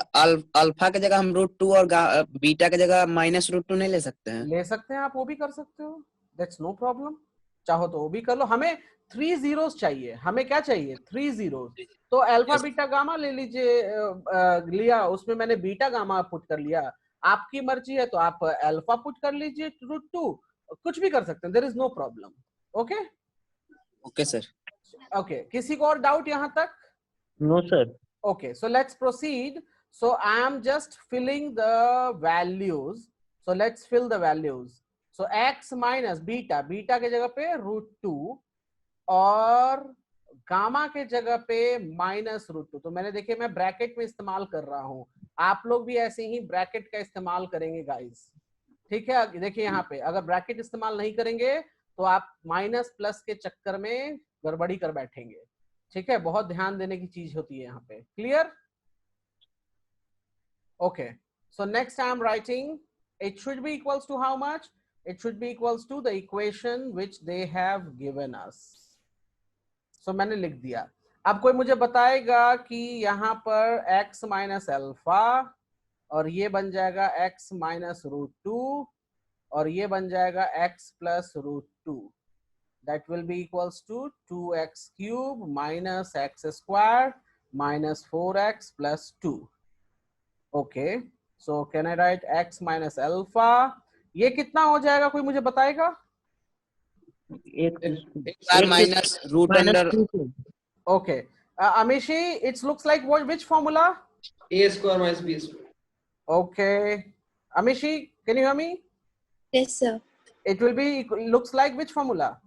अल्फा के जगह हम √2 और बीटा के जगह -√2 नहीं ले सकते हैं? ले सकते हैं, आप वो भी कर सकते हो, दैट्स नो प्रॉब्लम। चाहो तो वो भी कर लो। हमें 3 zeros चाहिए। हमें क्या चाहिए? 3 zeros। तो अल्फा बीटा गामा ले लीजिए, लिया, उसमें मैंने बीटा गामा पुट कर लिया। आपकी मर्जी है तो आप अल्फा पुट कर लीजिए, √2, कुछ भी कर सकते हैं, there is no problem. Okay okay sir. Okay, किसी को और डाउट यहाँ तक? No, sir. Okay, so let's proceed. So I am just filling the values. So let's fill the values. So x minus beta, beta के जगह पे √2 और गामा के जगह पे -√2। तो मैंने देखिए मैं ब्रैकेट में इस्तेमाल कर रहा हूं, आप लोग भी ऐसे ही ब्रैकेट का इस्तेमाल करेंगे गाइस, ठीक है? देखिए यहाँ पे अगर ब्रैकेट इस्तेमाल नहीं करेंगे तो आप माइनस प्लस के चक्कर में गड़बड़ी कर बैठेंगे, ठीक है? बहुत ध्यान देने की चीज होती है यहाँ पे। Clear? Okay, so next I am writing it should be equals to how much? It should be equals to the equation which they have given us. So मैंने लिख दिया। अब कोई मुझे बताएगा कि यहाँ पर x माइनस अल्फा और ये बन जाएगा x माइनस √2 और ये बन जाएगा x plus √2। That will be equals to 2x cube minus x square minus 4x plus 2. Okay, so can I write x minus alpha? ये कितना हो जाएगा, कोई मुझे बताएगा? -√2 Okay, Amishi, it looks like which formula? A square minus B square. Okay, Amishi, can you hear me? Yes, sir. It will be looks like which formula?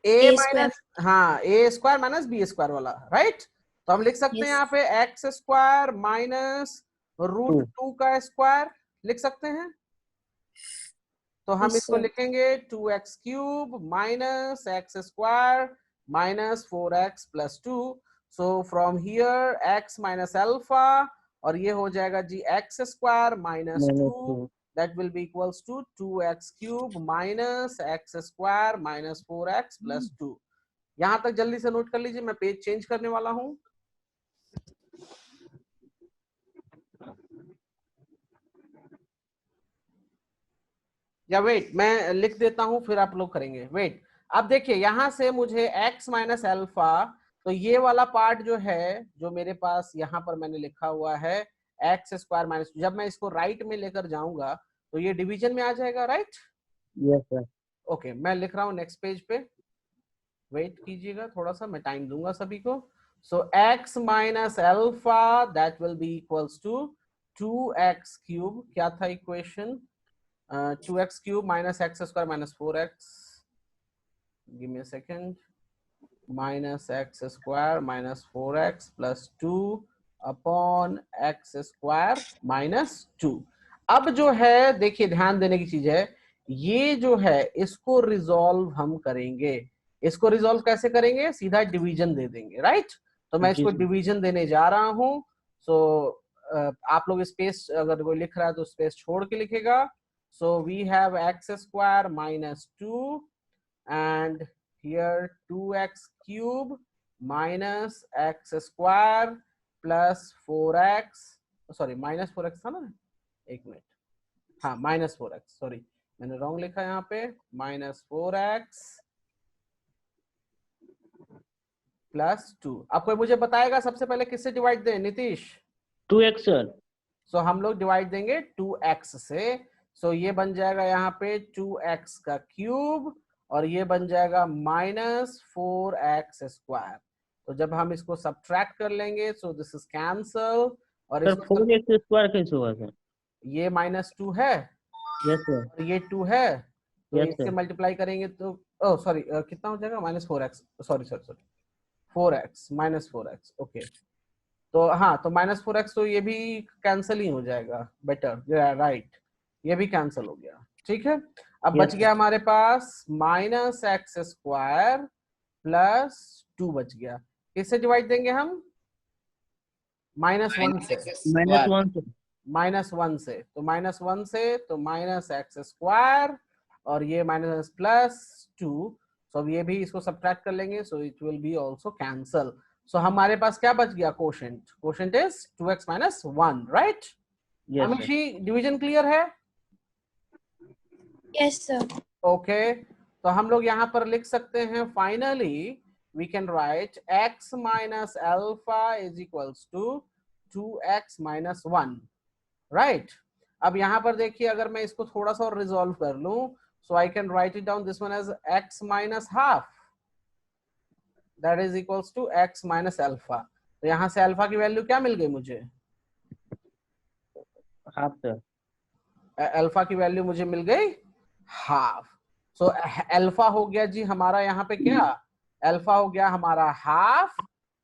A minus, हाँ, a square minus B square वाला, राइट? तो हम लिख सकते हैं यहाँ पे x स्क्वायर माइनस √2 का स्क्वायर लिख सकते हैं। तो हम इसको लिखेंगे 2x cube minus x square minus 4x plus 2। So from here x minus alpha और ये हो जाएगा जी x square minus 2, that will be equals to 2x cube minus x square minus 4x plus 2। यहां तक जल्दी से नोट कर लीजिए, मैं पेज चेंज करने वाला हूं। या वेट, मैं लिख देता हूं फिर आप लोग करेंगे। वेट, अब देखिए यहां से मुझे x माइनस अल्फा, तो ये वाला पार्ट जो है जो मेरे पास यहाँ पर मैंने लिखा हुआ है x स्क्वायर माइनस, जब मैं इसको राइट में लेकर जाऊंगा तो ये डिवीजन में आ जाएगा, राइट? Yes, sir. ओके, मैं लिख रहा हूँ नेक्स्ट पेज पे, वेट कीजिएगा थोड़ा सा, मैं टाइम दूंगा सभी को। So x minus alpha that will be equals to 2x cube, क्या था equation? 2x cube minus x square minus 4x, give me a second, minus x square minus 4x plus 2 upon x square minus 2। अब जो है देखिए ध्यान देने की चीज है, ये जो है इसको रिजॉल्व हम करेंगे। इसको रिजॉल्व कैसे करेंगे? सीधा डिवीजन दे देंगे, राइट? तो मैं इसको जी। डिवीजन देने जा रहा हूं। सो आप लोग स्पेस अगर कोई लिख रहा है तो स्पेस छोड़ के लिखेगा। So we have x square minus 2 and here 2x cube minus x square plus 4x, sorry minus 4x था ना, एक मिनट, हाँ माइनस 4x, सॉरी मैंने रॉन्ग लिखा यहाँ पे, माइनस 4x प्लस 2। अब कोई मुझे बताएगा सबसे पहले किससे डिवाइड दें? नीतीश। 2x sir. सो हम लोग डिवाइड देंगे 2x से। सो ये बन जाएगा यहाँ पे 2x का क्यूब और ये बन जाएगा माइनस 4x स्क्वायर। तो जब हम इसको सब्ट्रैक्ट कर लेंगे सो दिस इज कैंसल। और सर इसको 4x स्क्वायर कैसे होगा सर? ये माइनस 2 है यस सर। और ये 2 है, तो Yes, इससे sir. मल्टीप्लाई करेंगे तो ओह सॉरी कितना हो जाएगा? Minus 4x, sorry 4x minus 4x। Okay तो हाँ, तो माइनस 4x तो ये भी कैंसिल ही हो जाएगा, बेटर राइट, ये भी कैंसिल हो गया। ठीक है, अब Yes, बच गया हमारे पास माइनस एक्स स्क्वायर प्लस 2 बच गया। किससे डिवाइड देंगे हम? माइनस 1 से। -1 सर। माइनस 1 से, तो माइनस 1 से तो माइनस एक्स स्क्वायर और ये माइनस प्लस 2। सो अब ये भी इसको सब्ट्रैक्ट कर लेंगे, so it will be also cancel. So हमारे पास क्या बच गया? Quotient. Quotient is 2x minus 1, right? Yes, sir. Amishi division clear है? Yes, sir. ओके तो हम लोग यहाँ पर लिख सकते हैं finally we can write x minus alpha is equals to 2x minus 1, right? अब यहाँ पर देखिए अगर मैं इसको थोड़ा सा और रिजॉल्व कर लूं, so I can write it down this one as x minus half, that is equals to x minus alpha. तो यहाँ से अल्फा की वैल्यू क्या मिल गई मुझे? Half sir. अल्फा की वैल्यू मुझे मिल गई हाफ। सो अल्फा हो गया जी हमारा यहाँ पे क्या? अल्फा हो गया हमारा हाफ।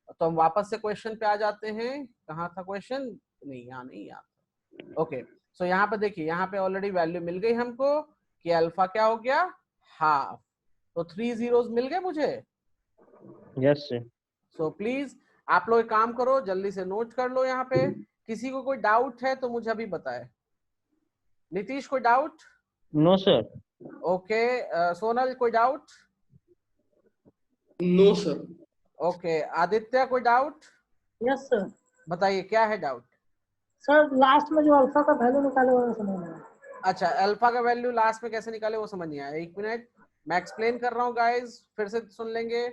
तो हम वापस से क्वेश्चन पे आ जाते हैं। कहाँ था क्वेश्चन? नहीं यहाँ नहीं, यहाँ। ओके सो यहाँ पे देखिए, यहाँ पे ऑलरेडी वैल्यू मिल गई हमको कि अल्फा क्या हो गया? हाफ। तो 3 zeros मिल गए मुझे। Yes sir. सो प्लीज आप लोग एक काम करो, जल्दी से नोट कर लो। यहाँ पे किसी को कोई डाउट है तो मुझे अभी बताए। नीतीश कोई doubt? No sir. Okay Sonal कोई doubt? No sir. Okay Aditya कोई डाउट? Yes sir. बताइए क्या है डाउट? सर लास्ट में जो अल्फा का वैल्यू निकाले वो समझ में आया। अच्छा अल्फा का वैल्यू लास्ट में कैसे निकाले वो समझ नहीं आया। एक मिनट मैं एक्सप्लेन कर रहा हूँ गाइस, फिर से सुन लेंगे।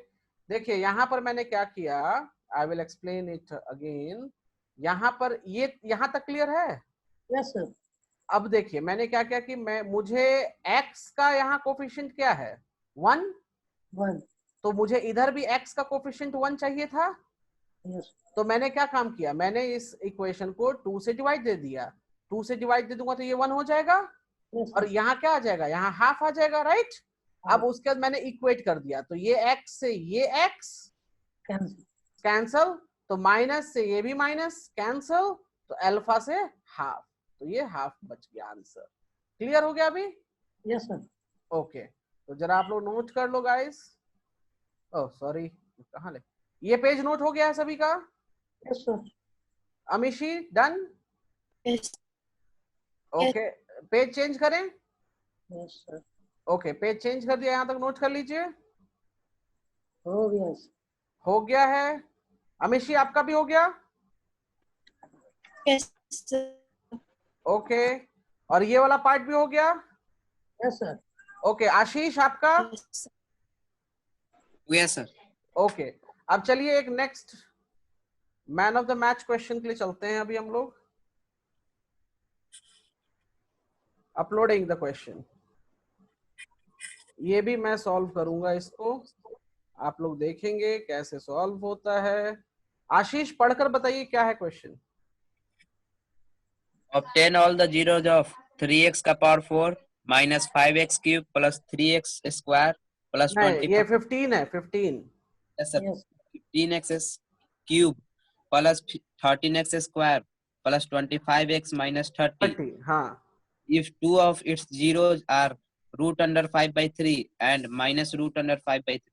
देखिए यहाँ पर मैंने क्या किया, I will explain it again. यहाँ पर ये यहाँ तक क्लियर है? Yes sir. अब देखिए मैंने क्या किया कि मुझे x का यहाँ कोफिशिएंट क्या है? 1। 1। तो मुझे इधर भी x का कोफिशिएंट 1 चाहिए था। यस। तो मैंने क्या काम किया, मैंने इस इक्वेशन को 2 से डिवाइड दे दिया। 2 से डिवाइड दे दूंगा तो ये 1 हो जाएगा और यहाँ क्या आ जाएगा? यहाँ हाफ आ जाएगा, राइट? अब उसके बाद मैंने इक्वेट कर दिया, तो ये x से ये x कैंसल, तो माइनस से ये भी माइनस कैंसल, तो अल्फा से हाफ, तो ये हाफ बच गया आंसर। क्लियर हो गया अभी? Yes sir. ओके तो जरा आप लोग नोट कर लो गाइस। ओह सॉरी, कहाँ ले, ये पेज नोट हो गया है सभी का? Yes sir. Amishi done? Yes. Okay page change करें? Yes sir. Okay page change कर दिया, यहाँ तक नोट कर लीजिए। हो गया सर। हो गया है। अमीशी आपका भी हो गया? Yes, sir. ओके और ये वाला पार्ट भी हो गया? Yes sir. ओके आशीष आपका? Yes, sir. Yes sir. Okay अब चलिए एक next man of the match question के लिए चलते हैं। अभी हम लोग अपलोडिंग द क्वेश्चन, ये भी मैं सॉल्व करूंगा, इसको आप लोग देखेंगे कैसे सॉल्व होता है। आशीष पढ़कर बताइए क्या है question. Obtain all the zeros of 3x का power 4 minus 5x cube plus 3x square plus नहीं 20। ये 15 है, 15 Yes, sir. Yes. 15x cube plus 13x square plus 25x minus 30. 30, हाँ If two of its zeros are root under 5 by 3 and minus root under 5 by 3.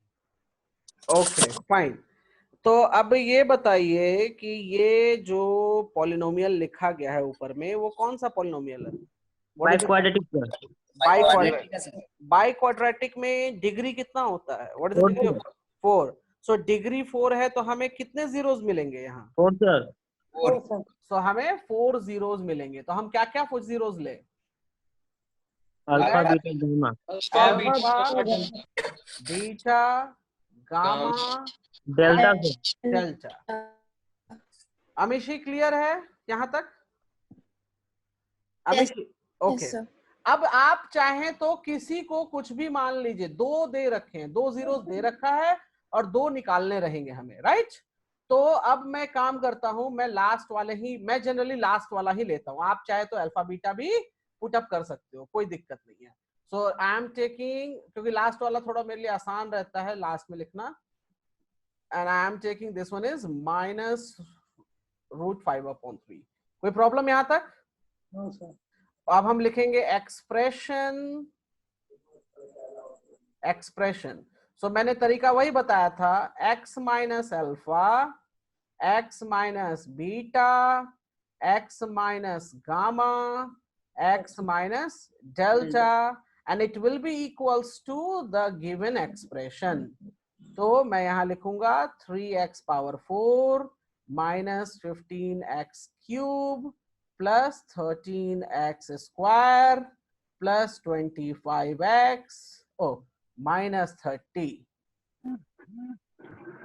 Okay fine. तो अब ये बताइए कि ये जो पॉलिनोमियल लिखा गया है ऊपर में वो कौन सा पॉलिनोमियल है? By quadratic sir. By quadratic में डिग्री कितना होता है? What is the degree? 4। So degree 4 है तो हमें कितने जीरोस मिलेंगे यहाँ? 4 सर। 4 sir. सो हमें 4 जीरोस मिलेंगे। तो हम क्या क्या 4 जीरोस ले? Alpha beta gamma alpha beta gamma delta sir. Delta. Amishi clear है यहाँ तक? अमीशी ओके। sir. अब आप चाहें तो किसी को कुछ भी मान लीजिए, 2 दे रखे हैं, 2 जीरोस दे रखा है और 2 निकालने रहेंगे हमें, राइट? तो अब मैं काम करता हूं, मैं जनरली लास्ट वाला ही लेता हूं। आप चाहे तो अल्फा बीटा भी पुट अप कर सकते हो, कोई दिक्कत नहीं है। सो आई एम टेकिंग, क्योंकि लास्ट वाला थोड़ा मेरे लिए आसान रहता है लास्ट में लिखना, and I am taking this one is minus root 5/3। कोई प्रॉब्लम यहां तक? No, sir. अब हम लिखेंगे एक्सप्रेशन। सो मैंने तरीका वही बताया था, x minus alpha, x minus beta, x minus gamma, x minus delta, and it will be equals to the given expression. तो मैं यहां लिखूंगा 3x power 4 minus 15x cube plus 13x square plus 25x minus 30.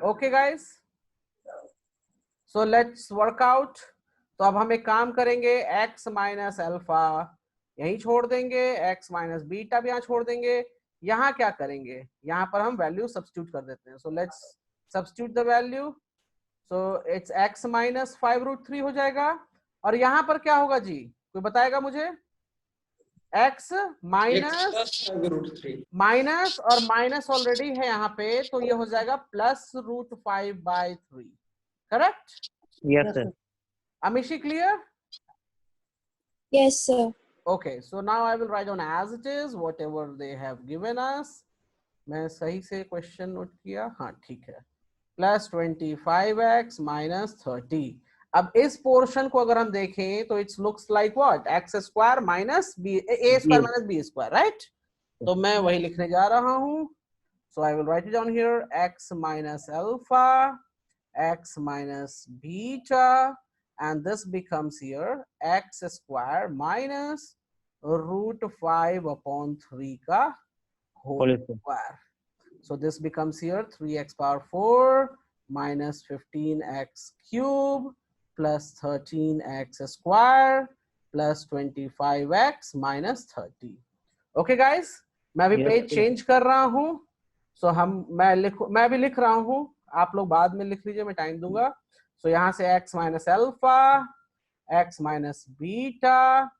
Okay guys, so let's work out. तो अब हम एक काम करेंगे, x माइनस अल्फा यहीं छोड़ देंगे, x माइनस बीटा भी यहाँ छोड़ देंगे। यहाँ क्या करेंगे, यहाँ पर हम वैल्यू सब्स्टिट्यूट कर देते हैं। So let's substitute the value. So it's x minus 5√3 हो जाएगा। और यहाँ पर क्या होगा जी, कोई बताएगा मुझे? x माइनस और माइनस ऑलरेडी है यहाँ पे, तो ये हो जाएगा plus √5/3, correct? Yes sir. Amishi clear? Yes, sir. Okay, so now I will write down as it is whatever they have given us. मैं सही से क्वेश्चन नोट किया, हाँ ठीक है। Plus 25x minus 30। अब इस पोर्शन को अगर हम देखें तो it's looks like what, x square minus B, A square minus B square, right? तो मैं वही लिखने जा रहा हूं। So I will write it down here, x minus alpha, x minus beta, and this becomes here x square minus √5/3 का whole square. So this becomes here 3x power 4 minus 15x cube plus 13x square plus 25x minus 30. Okay guys, मैं अभी पेज चेंज कर रहा हूँ। So मैं भी लिख रहा हूँ, आप लोग बाद में लिख लीजिए, मैं टाइम दूंगा। So यहाँ से x minus alpha, x minus beta,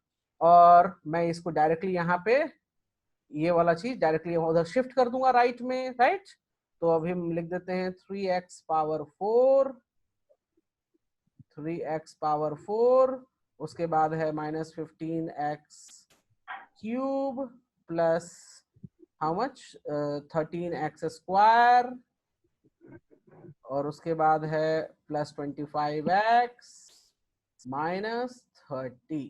और मैं इसको डायरेक्टली यहाँ पे ये वाला चीज डायरेक्टली उधर शिफ्ट कर दूंगा राइट में, राइट? तो अभी हम लिख देते हैं 3x पावर 4, उसके बाद है minus 15x cube plus how much 13x square, और उसके बाद है प्लस 25x माइनस 30,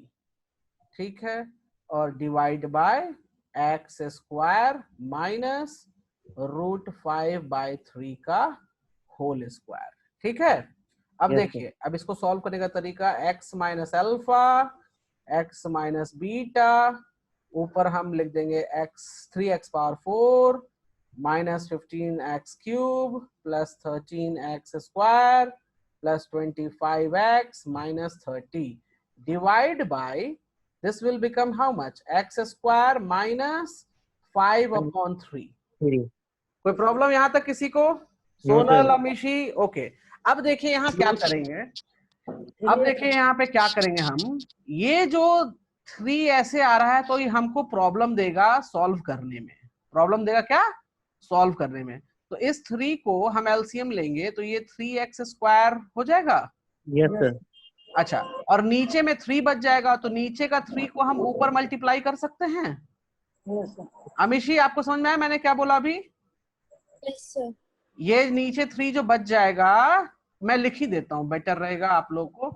ठीक है? और divide by x square minus √5/3 का होल स्क्वायर, ठीक है? अब देखिए, अब इसको सॉल्व करने का तरीका, x minus alpha, x minus beta, ऊपर हम लिख देंगे 3x power 4 minus 15x cube plus 13x square plus 25x minus 30 divide by this will become how much, x square minus 5/3. कोई प्रॉब्लम यहाँ तक किसी को? सोनल, अमीशी, ओके। अब देखिए यहाँ क्या करेंगे, अब देखिए यहाँ पे क्या करेंगे हम, ये जो 3 ऐसे आ रहा है तो ये हमको प्रॉब्लम देगा सॉल्व करने में, प्रॉब्लम देगा क्या? सॉल्व करने में। तो इस 3 को हम एलसीएम लेंगे तो ये 3x स्क्वायर हो जाएगा। Yes sir. अच्छा, और नीचे में 3 बच जाएगा, तो नीचे का 3 को हम ऊपर मल्टीप्लाई कर सकते हैं। Yes sir. अमीशी आपको समझ में आया मैंने क्या बोला अभी? Yes sir. ये नीचे 3 जो बच जाएगा मैं लिख ही देता हूं, बेटर रहेगा आप लोग को।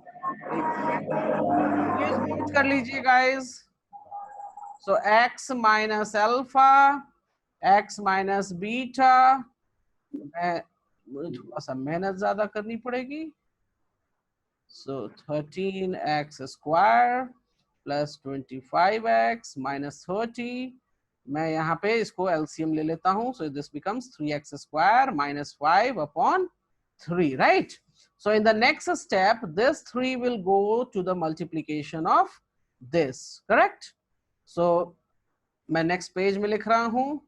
प्लीज नोट कर लीजिए गाइस। सो x minus alpha, x minus beta, मुझे थोड़ा सा मेहनत ज्यादा करनी पड़ेगी। सो 13x square plus 25x minus 30, मैं यहाँ पे इसको एलसीएम ले लेता हूँ। सो this becomes 3x square minus 5 upon 3, right? So in the next step, this 3 will go to the multiplication of this, correct? So मैं next page में लिख रहा हूँ।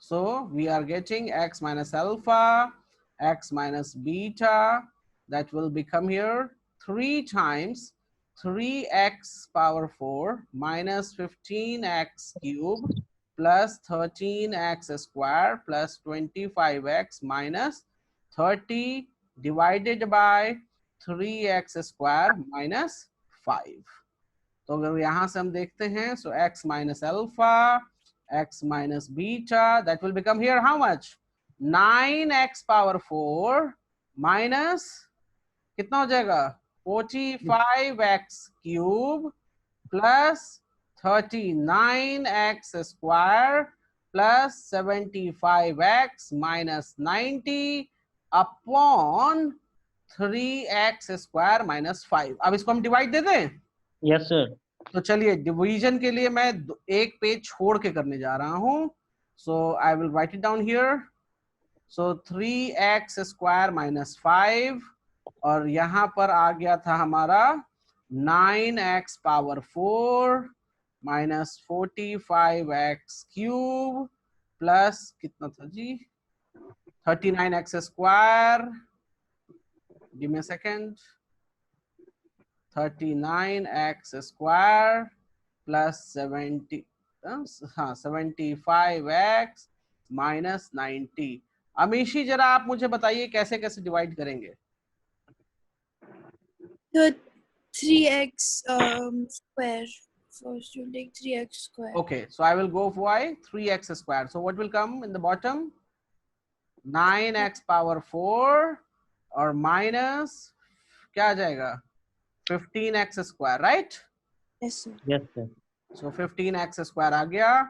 So we are getting x minus alpha, x minus beta, that will become here 3 times 3x power 4 minus 15x cube plus 13x square plus 25x minus 30 divided by 3x square minus 5. तो अगर यहाँ से हम देखते हैं, so x minus alpha, x minus beta, that will become here how much? 9x power 4 minus कितना हो जाएगा? 45x cube plus 39x square plus 75x minus 90 upon 3x square minus 5. अब इसको हम डिवाइड दे दें? Yes sir. तो चलिए डिवीजन के लिए मैं एक पेज छोड़ के करने जा रहा हूं। So I will write it down here. So 3x square minus 5, और यहाँ पर आ गया था हमारा 9x power 4 minus 45x cube plus कितना था जी? 39x square, give me a second, 39x square plus 75x minus 90। Amishi जरा आप मुझे बताइए कैसे कैसे डिवाइड करेंगे? So 3x square. First you take 3x square. Okay, so I will go for 3x square. So what will come in the bottom? 9x power 4 और माइनस क्या आ जाएगा? 15x square, right? Yes sir. Yes sir. So 15x square आ गया।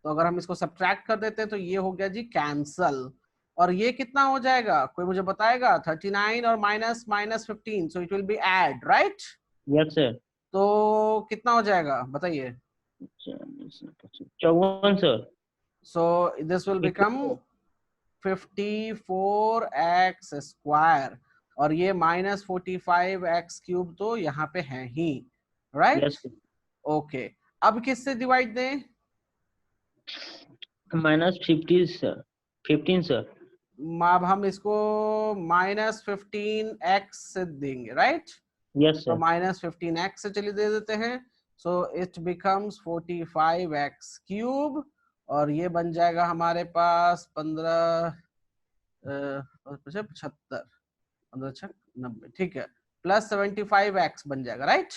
तो अगर हम इसको सब्ट्रैक्ट कर देते हैं तो ये हो गया जी कैंसल। और ये कितना हो जाएगा कोई मुझे बताएगा? 39 और minus minus 15, so it will be add, right? Yes sir. तो कितना हो जाएगा बताइए? 54 सर। So this will become 54x square, और ये माइनस 45x क्यूब तो यहाँ पे है ही, राइट? Yes sir. ओके, अब किससे डिवाइड दें? Minus 50 sir, 15 sir. अब हम इसको माइनस 15x से देंगे, राइट? यस तो सर। माइनस 15x से चलिए दे देते हैं। So it becomes 45x cube, और ये बन जाएगा हमारे पास 75, 15×6=90, ठीक है, प्लस 75x बन जाएगा, राइट?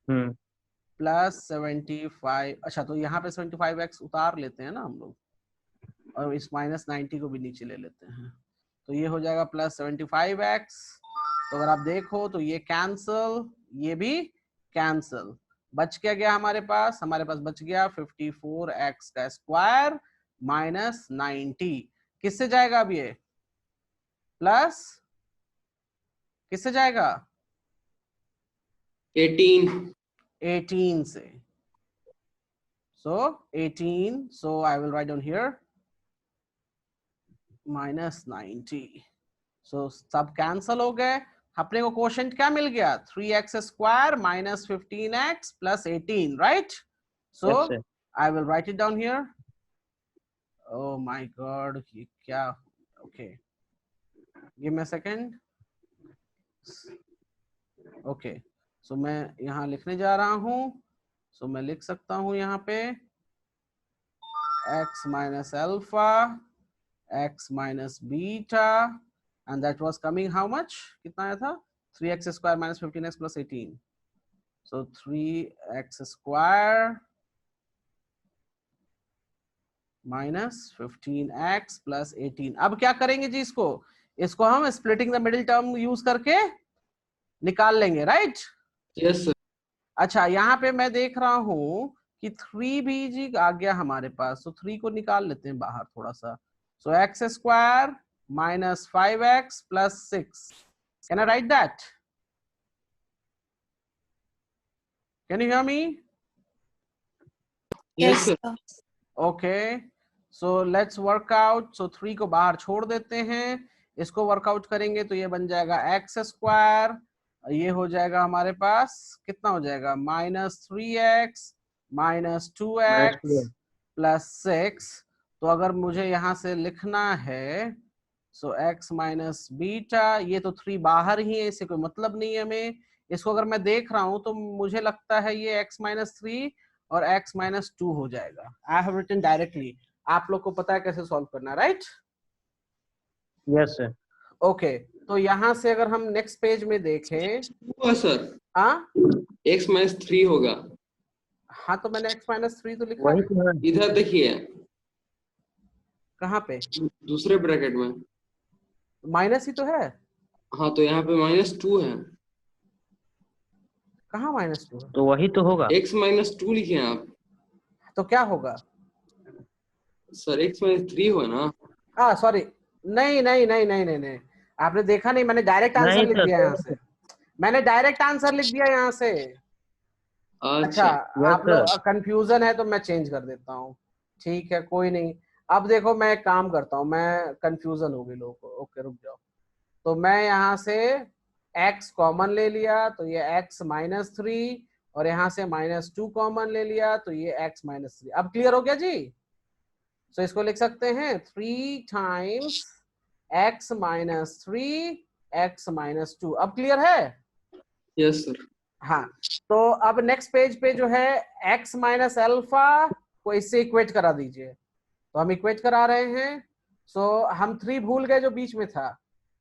प्लस 75। अच्छा, तो यहाँ पे 75x उतार लेते हैं ना हम लोग, और इस माइनस 90 को भी नीचे ले लेते हैं, तो ये हो जाएगा प्लस 75x। तो अगर आप देखो तो ये कैंसल, ये भी कैंसल, बच क्या गया हमारे पास? हमारे पास बच गया 54x का स्क्वायर माइनस 90। किससे जाएगा अब ये? प्लस किससे जाएगा? 18 से। So 18, so I will write down here minus 90. So सब कैंसल हो गए। अपने को क्वोशंट क्या मिल गया? 3x square minus 15x plus 18, right? So Yes, sir. I will write it down here. Oh my God, ये क्या? Okay, give me a second. Okay, so मैं यहाँ लिखने जा रहा हूँ। So मैं लिख सकता हूँ यहाँ पे x minus alpha, x minus beta, and that was coming how much? कितना आया था? 3x square minus 15x plus 18. So 3x square minus 15x plus 18. अब क्या करेंगे जी इसको? इसको हम splitting the middle term use करके निकाल लेंगे, राइट? Yes sir. अच्छा, यहाँ पे मैं देख रहा हूँ कि 3 भी जी आ गया हमारे पास, तो 3 को निकाल लेते हैं बाहर थोड़ा सा। So x square minus 5x plus 6, can I write that? Can you hear me? Yes, sir. sir. Okay, so let's work out. So 3 को बाहर छोड़ देते हैं, इसको वर्कआउट करेंगे तो ये बन जाएगा एक्स स्क्वायर, ये हो जाएगा हमारे पास कितना हो जाएगा? -3x minus 2x plus 6। तो अगर मुझे यहाँ से लिखना है सो x माइनस बीटा, ये तो 3 बाहर ही है, इससे कोई मतलब नहीं है हमें। इसको अगर मैं देख रहा हूँ तो मुझे लगता है ये x माइनस 3 और x माइनस 2 हो जाएगा। आई हैव रिटन डायरेक्टली, आप लोग को पता है कैसे सॉल्व करना, राइट? Yes sir. ओके, तो यहाँ से अगर हम नेक्स्ट पेज में देखें, हुआ सर, हाँ x माइनस 3 होगा। हाँ, तो मैंने x माइनस 3 तो लिखा वही है। तो है। इधर देखिए, कहाँ पे? दूसरे ब्रैकेट में। माइनस ही तो है। हाँ, तो यहाँ पे -2 है। कहाँ -2 है? तो वही तो होगा। x माइनस 2 लिखे हैं आप तो क्या होगा सर? x माइनस 3 हो ना। सॉरी, नहीं नहीं नहीं नहीं नहीं नहीं, आपने देखा नहीं, मैंने डायरेक्ट आंसर नहीं लिख सर, दिया यहाँ से, मैंने डायरेक्ट आंसर लिख दिया यहाँ से। अच्छा, अच्छा, यस आप लोग सर। कंफ्यूजन है तो मैं चेंज कर देता हूँ, ठीक है, कोई नहीं। अब देखो मैं एक काम करता हूँ, मैं कंफ्यूजन हो गई लोगों को, ओके रुक जाओ। तो मैं यहाँ से x कॉमन ले लिया तो ये x माइनस 3, और यहाँ से -2 कॉमन ले लिया तो ये x माइनस 3। अब क्लियर हो गया जी? तो इसको लिख सकते हैं 3 times x minus 3 x minus 2। अब क्लियर है? Yes sir. हाँ, तो अब नेक्स्ट पेज पे जो है x माइनस अल्फा को इससे इक्वेट करा दीजिए, तो हम इक्वेट करा रहे हैं। सो हम 3 भूल गए जो बीच में था,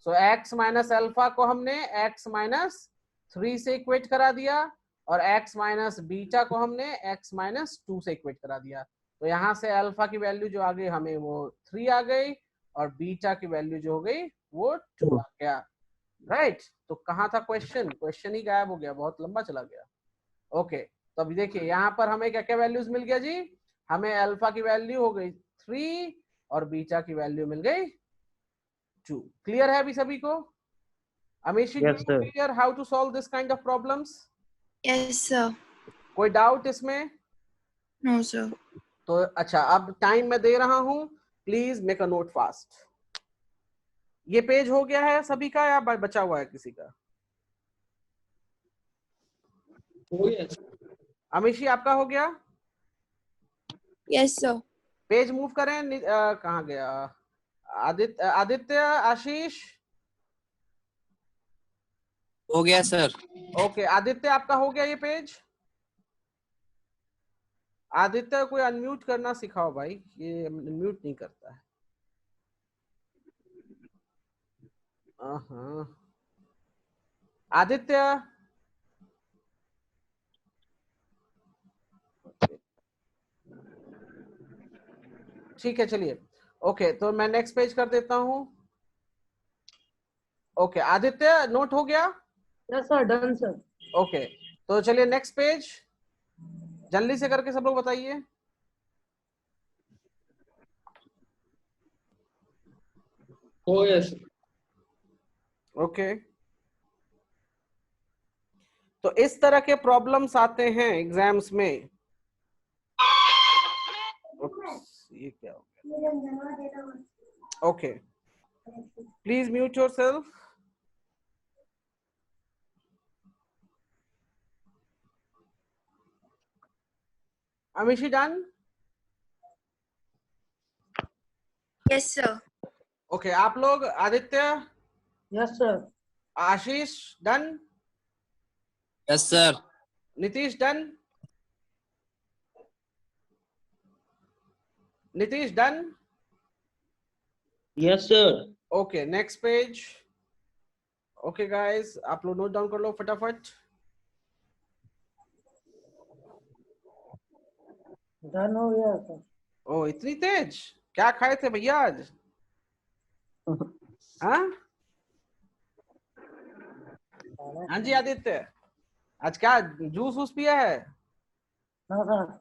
सो x माइनस अल्फा को हमने x माइनस 3 से इक्वेट करा दिया, और x माइनस बीटा को हमने x माइनस 2 से इक्वेट करा दिया। तो यहाँ से अल्फा की वैल्यू जो आ गई हमें वो 3 आ गई, और बीटा की वैल्यू जो हो गई वो 2 आ गया, राइट? तो कहाँ था क्वेश्चन? क्वेश्चन ही गायब हो गया, बहुत लंबा चला गया। ओके, तो अभी देखिए यहाँ पर हमें क्या क्या वैल्यूज मिल गया जी? हमें अल्फा की वैल्यू हो गई 3 और बीटा की वैल्यू मिल गई 2। क्लियर है अभी सभी को? Amishi, Yes, sir. Clear how to solve this kind of problems? Yes, sir. कोई डाउट इसमें? No, sir. तो अच्छा, अब टाइम मैं दे रहा हूं, please make a note fast. ये पेज हो गया है सभी का या बचा हुआ है किसी का? हो गया। अमीशी आपका हो गया? Yes, sir. पेज मूव करें, कहाँ गया? आदित्य, आशीष? हो गया सर। ओके, आदित्य आपका हो गया ये पेज? आदित्य, कोई अनम्यूट करना सिखाओ भाई, ये म्यूट नहीं करता है। आदित्य, ठीक है, चलिए। ओके, तो मैं नेक्स्ट पेज कर देता हूं। ओके, आदित्य नोट हो गया? Yes sir, done sir. Okay, तो चलिए नेक्स्ट पेज जल्दी से करके सब लोग बताइए। हो गया सर। ओके, तो इस तरह के प्रॉब्लम्स आते हैं एग्जाम्स में। ये क्या हो गया? Okay, please mute yourself. Amishi done? Yes, sir. Okay, आप लोग? Aditya, yes sir. Ashish done? Yes sir. Nitish done? Nitish, done? Yes, sir. Okay, next page. Okay guys, आप लोग नोट डाउन कर लो फटाफट. डन हो गया सर। ओ इतनी तेज, क्या खाए थे भैया आज? हाँ हाँ जी आदित्य, आज क्या जूस वूस पिया है? हाँ सर,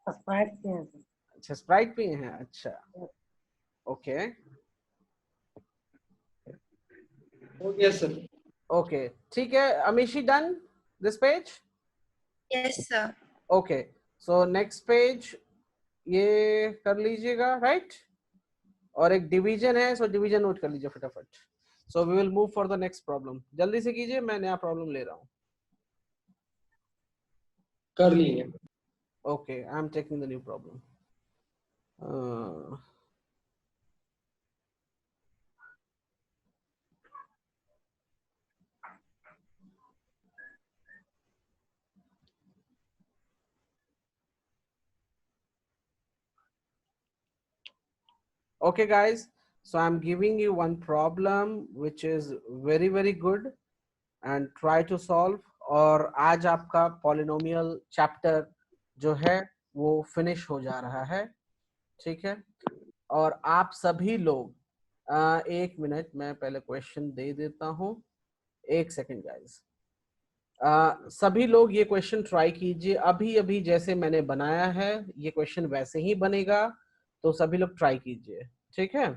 स्प्राइट पिए हैं सर। अच्छा स्प्राइट पिए हैं, अच्छा ओके हो गया सर। ओके ठीक है. Amishi, done this page? Yes, sir. Okay so next page ये कर लीजिएगा, राइट? और एक डिवीजन है, सो डिवीजन नोट कर लीजिए फटाफट. So we will move for the next problem. जल्दी से कीजिए, मैं नया प्रॉब्लम ले रहा हूँ. कर लिए। Okay I am taking the new problem. Okay guys, so I'm giving you one problem which is very good and try to solve. और आज आपका polynomial chapter जो है वो finish हो जा रहा है, ठीक है? और आप सभी लोग एक मिनट, मैं पहले क्वेश्चन दे देता हूँ, एक सेकंड गाइस. सभी लोग ये क्वेश्चन ट्राई कीजिए. अभी अभी जैसे मैंने बनाया है ये क्वेश्चन वैसे ही बनेगा, तो सभी लोग ट्राई कीजिए, ठीक है?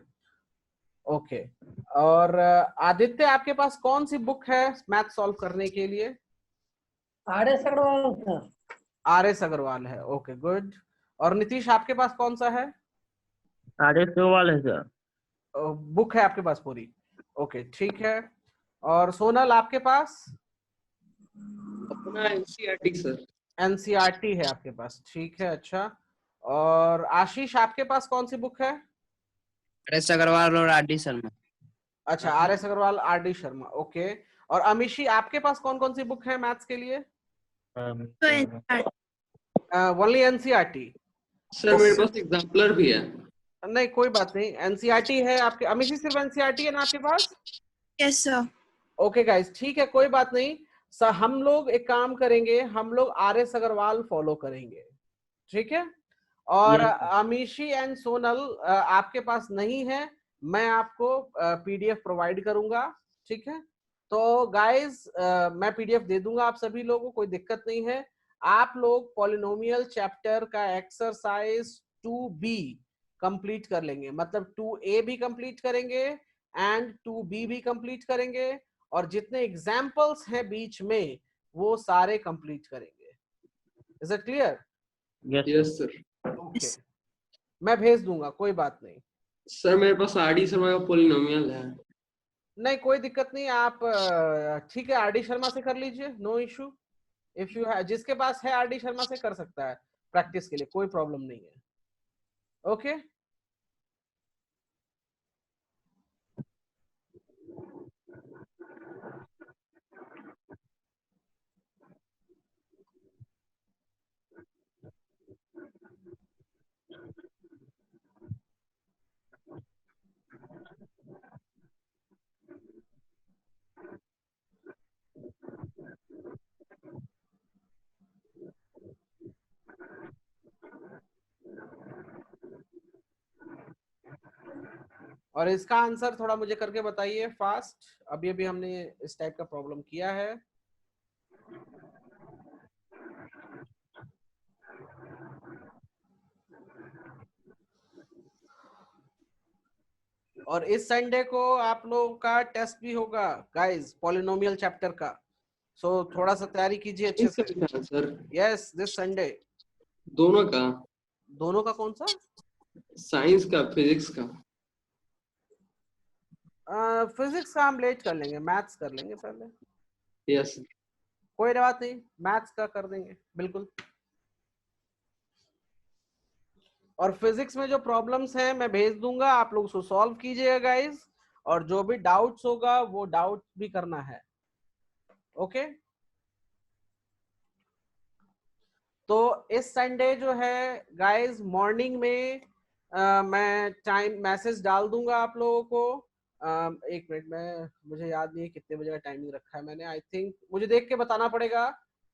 ओके और आदित्य, आपके पास कौन सी बुक है मैथ सॉल्व करने के लिए? R S. Agarwal sir. R S. Agarwal है, ओके गुड. और नीतीश, आपके पास कौन सा है? आर.एस. अग्रवाल है सर। बुक है आपके पास पूरी, ओके ठीक है. और सोनल, आपके पास? अपना एनसीईआरटी सर। एनसीईआरटी है आपके पास, ठीक है अच्छा. और आशीष, आपके पास कौन सी बुक है? आर.एस. अग्रवाल और आर.डी. शर्मा। अच्छा R S. Agarwal, R D. Sharma, okay. और अमीशी, आपके पास कौन कौन सी बुक है मैथ्स के लिए? So NCERT. Only NCERT? Sir मेरे पास एग्जाम्पलर भी है। नहीं कोई बात नहीं, एनसीईआरटी है आपके. अमीशी, सिर्फ एनसीईआरटी है ना आपके पास? Yes, sir. ओके गाइस, ठीक है कोई बात नहीं. सर हम लोग एक काम करेंगे, हम लोग आर.एस. अग्रवाल फॉलो करेंगे, ठीक है? और Yes, sir. Amishi and Sonal आपके पास नहीं है, मैं आपको पीडीएफ प्रोवाइड करूंगा, ठीक है? तो गाइस मैं पीडीएफ दे दूंगा आप सभी लोगों को, कोई दिक्कत नहीं है. आप लोग पॉलिनोमियल चैप्टर का एक्सरसाइज 2B कंप्लीट कर लेंगे, मतलब 2A भी कंप्लीट करेंगे एंड 2B भी कंप्लीट करेंगे, और जितने एग्जाम्पल्स हैं बीच में वो सारे कंप्लीट करेंगे. Is it clear? Yes, yes sir. Okay मैं भेज दूंगा, कोई बात नहीं. सर मेरे पास आर.डी. शर्मा का पॉलिनोमियल है। नहीं कोई दिक्कत नहीं, आप ठीक है आर.डी. शर्मा से कर लीजिए, नो इशू. इफ यू है, जिसके पास है आर.डी. शर्मा से कर सकता है प्रैक्टिस के लिए, कोई प्रॉब्लम नहीं है. ओके और इसका आंसर थोड़ा मुझे करके बताइए फास्ट. अभी अभी हमने इस टाइप का प्रॉब्लम किया है. और इस संडे को आप लोगों का टेस्ट भी होगा गाइस, पॉलिनोमियल चैप्टर का, सो थोड़ा सा तैयारी कीजिए अच्छे इसका से. भी था सर। Yes this Sunday. दोनों का? दोनों का कौन सा? साइंस का, फिजिक्स का। फिजिक्स का हम लेट कर लेंगे, मैथ्स कर लेंगे पहले. Yes sir. कोई बात नहीं, मैथ्स का कर देंगे बिल्कुल. और फिजिक्स में जो प्रॉब्लम्स हैं मैं भेज दूंगा, आप लोग उसको सॉल्व कीजिएगा गाइस, और जो भी डाउट्स होगा वो डाउट भी करना है. ओके तो इस संडे जो है गाइस मॉर्निंग में मैं टाइम मैसेज डाल दूंगा आप लोगों को। एक मिनट में, मुझे याद नहीं है कितने बजे का टाइमिंग रखा है मैंने। आई थिंक मुझे देख के बताना पड़ेगा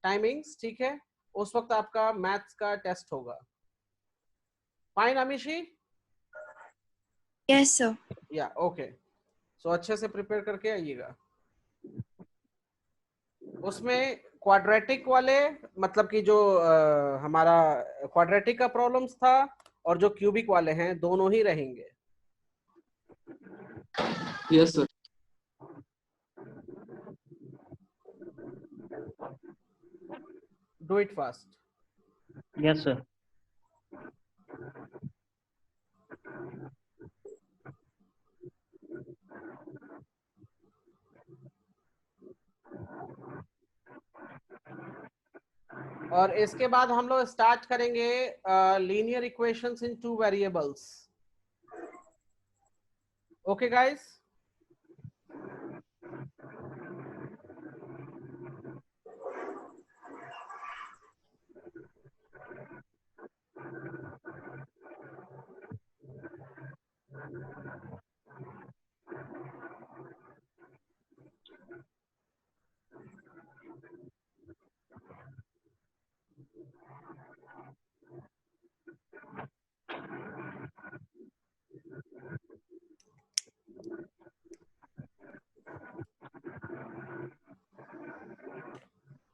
टाइमिंग्स, ठीक है? उस वक्त आपका मैथ्स का टेस्ट होगा। फाइन अमीशी? Yes, sir. या ओके। सो अच्छे से प्रिपेयर करके आइएगा। उसमें क्वाड्रेटिक वाले, मतलब कि जो हमारा क्वाड्रेटिक का प्रॉब्लम्स था और जो क्यूबिक वाले हैं, दोनों ही रहेंगे। Yes sir. Do it fast. Yes, sir. और इसके बाद हम लोग स्टार्ट करेंगे लीनियर इक्वेशंस इन 2 variables. Okay guys?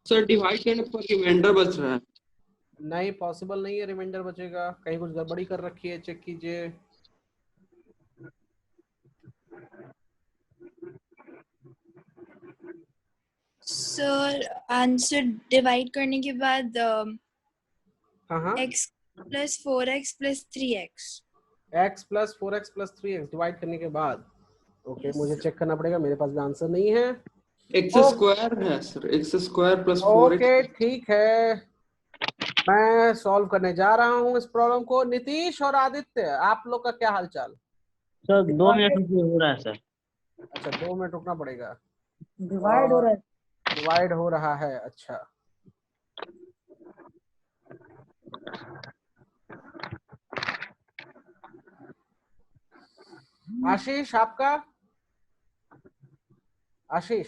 Sir divide करने पर रिमाइंडर बच रहा है। नहीं, पॉसिबल नहीं है रिमाइंडर बचेगा। कहीं कुछ गड़बड़ी कर रखी है, चेक कीजिए। सर आंसर डिवाइड करने के बाद हाँ, x plus 4x plus 3x। x plus 4x plus 3x divide करने के बाद। ओके, मुझे चेक करना पड़ेगा, मेरे पास भी आंसर नहीं है। एक्स स्क्वायर है sir, x square plus 4x। Okay ठीक है, मैं सॉल्व करने जा रहा हूँ इस प्रॉब्लम को। नीतीश और आदित्य, आप लोग का क्या हालचाल? सर 2 मिनट में हो रहा है सर। अच्छा, 2 मिनट रुकना पड़ेगा। डिवाइड हो रहा है। डिवाइड हो रहा है, अच्छा। आशीष आपका? आशीष?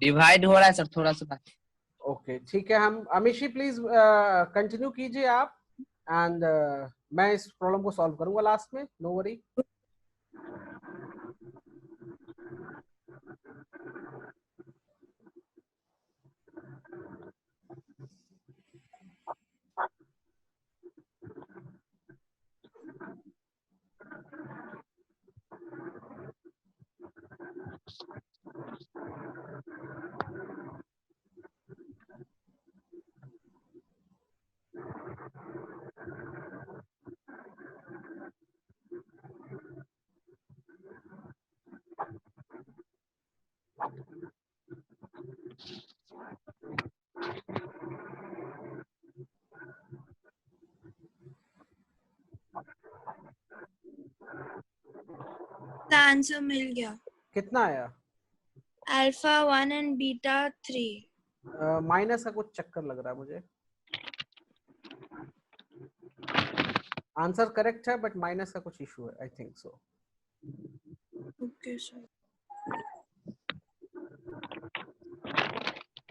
डिवाइड हो रहा है सर थोड़ा सा। ओके ठीक है, हम अमीशी प्लीज कंटिन्यू कीजिए आप, एंड मैं इस प्रॉब्लम को सॉल्व करूंगा लास्ट में, नो वरी। आंसर मिल गया। कितना आया? Alpha 1 and beta 3। माइनस का कुछ चक्कर लग रहा है मुझे। आंसर करेक्ट है बट माइनस का कुछ इशू है, I think so. Okay sir.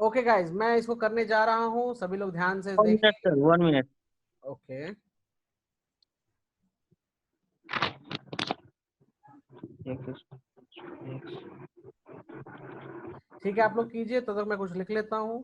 Okay guys, मैं इसको करने जा रहा हूँ, सभी लोग ध्यान से 1 मिनट देखिए। Sir, 1 minute. ओके ठीक है, आप लोग कीजिए, तब तक मैं कुछ लिख लेता हूँ।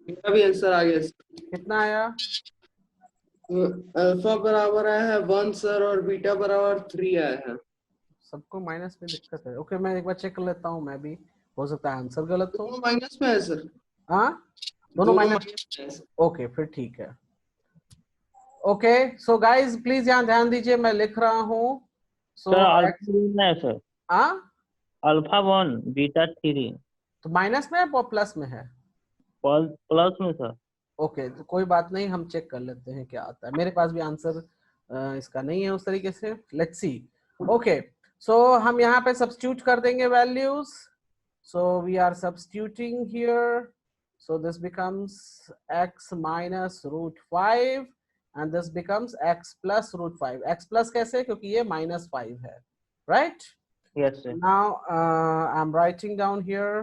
मेरा भी आंसर आ गया सर। कितना आया? अल्फा बराबर आया है 1 सर, और बीटा बराबर 3 आया है। सबको माइनस में दिक्कत है। ओके, मैं एक बार चेक कर लेता हूँ, मैं भी, हो सकता है आंसर गलत हो। दोनों माइनस में है सर। हाँ, दोनों माइनस, ओके फिर ठीक है। ओके सो गाइज प्लीज यहाँ ध्यान दीजिए, मैं लिख रहा हूँ। सर अल्फा वन है सर, अल्फा 1 बीटा 3 तो माइनस में है और प्लस में है? प्लस में सर। ओके तो कोई बात नहीं, हम चेक कर लेते हैं क्या आता है। मेरे पास भी आंसर इसका नहीं है उस तरीके से, लेट्स सी। ओके सो हम यहाँ पे सब्स्टिट्यूट कर देंगे values. So we are substituting here, so this becomes x minus root 5 and this becomes x plus root 5। x plus कैसे, क्योंकि ये माइनस 5 है, right? Yes sir. Now I'm writing down here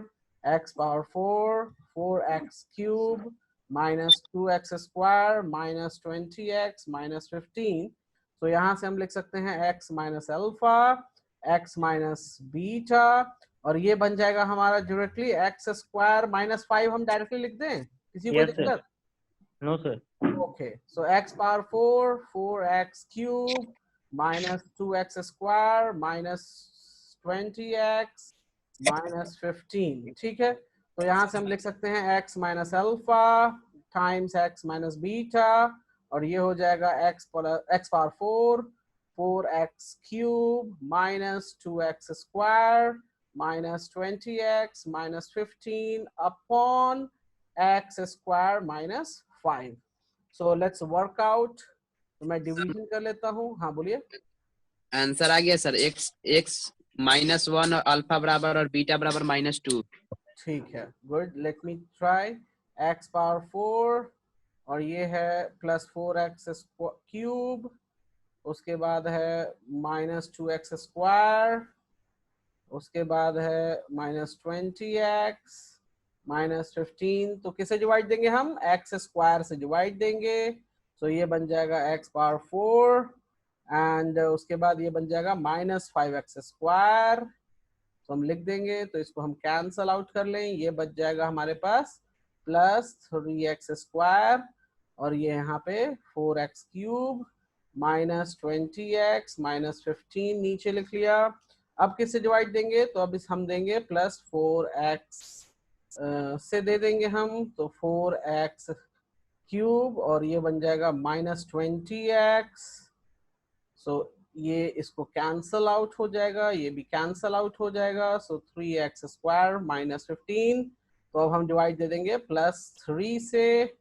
x power 4, 4x cube minus 2x square minus 20x minus 15. तो यहाँ से हम लिख सकते हैं x minus alpha, x minus beta, और ये बन जाएगा हमारा डायरेक्टली x square minus 5। हम डायरेक्टली लिख दें, किसी को दिक्कत? No sir. Okay, so x power 4, 4x cube minus 2x square minus 20x minus 15, ठीक है? तो यहाँ से हम लिख सकते हैं x minus alpha times x minus beta, और ये हो जाएगा x power 4, 4x cube minus 2x square minus 20x minus 15 upon x square minus 5. So let's work out. तो मैं डिवीजन कर लेता हूँ। हाँ बोलिए। आंसर आ गया सर, x माइनस 1 और अल्फा बराबर और बीटा बराबर -2। ठीक है, good. Let me try. x power 4 और ये है प्लस 4x क्यूब, उसके बाद है -2x स्क्वायर, उसके बाद है -20x -15। तो किसे डिवाइड देंगे हम? x स्क्वायर से डिवाइड देंगे। तो ये बन जाएगा x पावर 4 एंड उसके बाद ये बन जाएगा -5x स्क्वायर। तो हम लिख देंगे, तो इसको हम कैंसल आउट कर लें। ये बच जाएगा हमारे पास प्लस 3x स्क्वायर, और ये यहाँ पे 4x क्यूब -20x -15 नीचे लिख लिया। अब किससे डिवाइड देंगे? तो अब इस हम देंगे प्लस 4x से दे देंगे हम, तो 4x क्यूब, और ये बन जाएगा -20x। सो ये इसको कैंसल आउट हो जाएगा, ये भी कैंसल आउट हो जाएगा। सो 3x स्क्वायर -15। तो अब हम डिवाइड दे देंगे +3 से।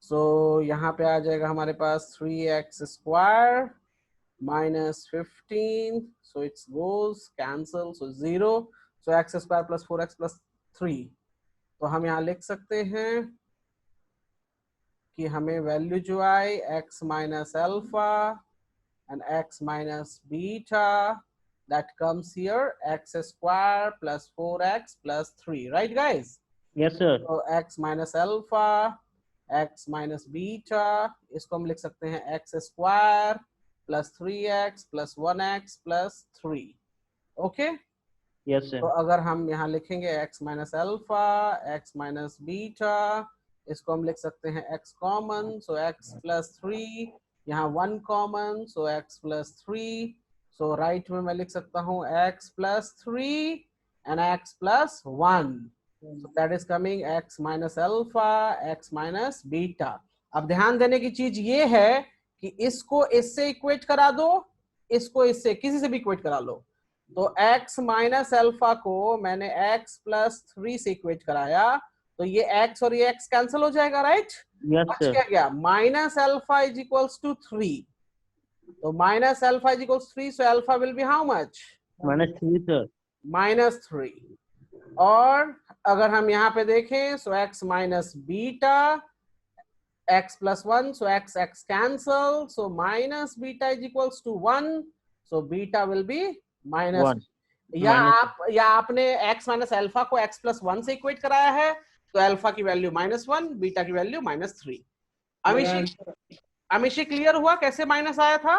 सो यहाँ पे आ जाएगा हमारे पास 3x square -15। So it's goes cancel, so 0। So x square plus 4x plus 3। तो हम यहाँ लिख सकते हैं कि हमें वैल्यू जो आई x minus alpha and x minus beta, that comes here x square plus 4x plus 3, right guys? Yes sir. So x minus alpha, x minus beta, इसको हम लिख सकते हैं x square plus 3x plus 1x plus 3, okay? Yes sir. तो अगर हम यहाँ लिखेंगे x minus alpha, x minus beta, इसको हम लिख सकते हैं x common, so x plus 3, यहाँ 1 कॉमन, सो x प्लस 3। सो राइट में मैं लिख सकता हूँ x plus 3 and x plus 1। So that is coming x minus alpha, x minus beta. अब ध्यान देने की चीज ये है कि इसको इससे इक्वेट करा दो, इसको इससे, किसी से भी इक्वेट करा लो। तो x माइनस अल्फा को मैंने x प्लस 3 से इक्वेट कराया, तो ये x और ये x कैंसिल हो जाएगा, राइट? क्या गया? Minus alpha is equals to 3। तो minus alpha is equals 3, so alpha will be how much? -3 sir. -3। और अगर हम यहाँ पे देखें, so x minus beta, x plus 1, so x cancel, so minus beta is equals to 1, so beta will be -1। या आपने x माइनस अल्फा को x प्लस 1 से इक्वेट कराया है, तो अल्फा की वैल्यू -1, बीटा की वैल्यू -3। अमिशी क्लियर हुआ कैसे माइनस आया था?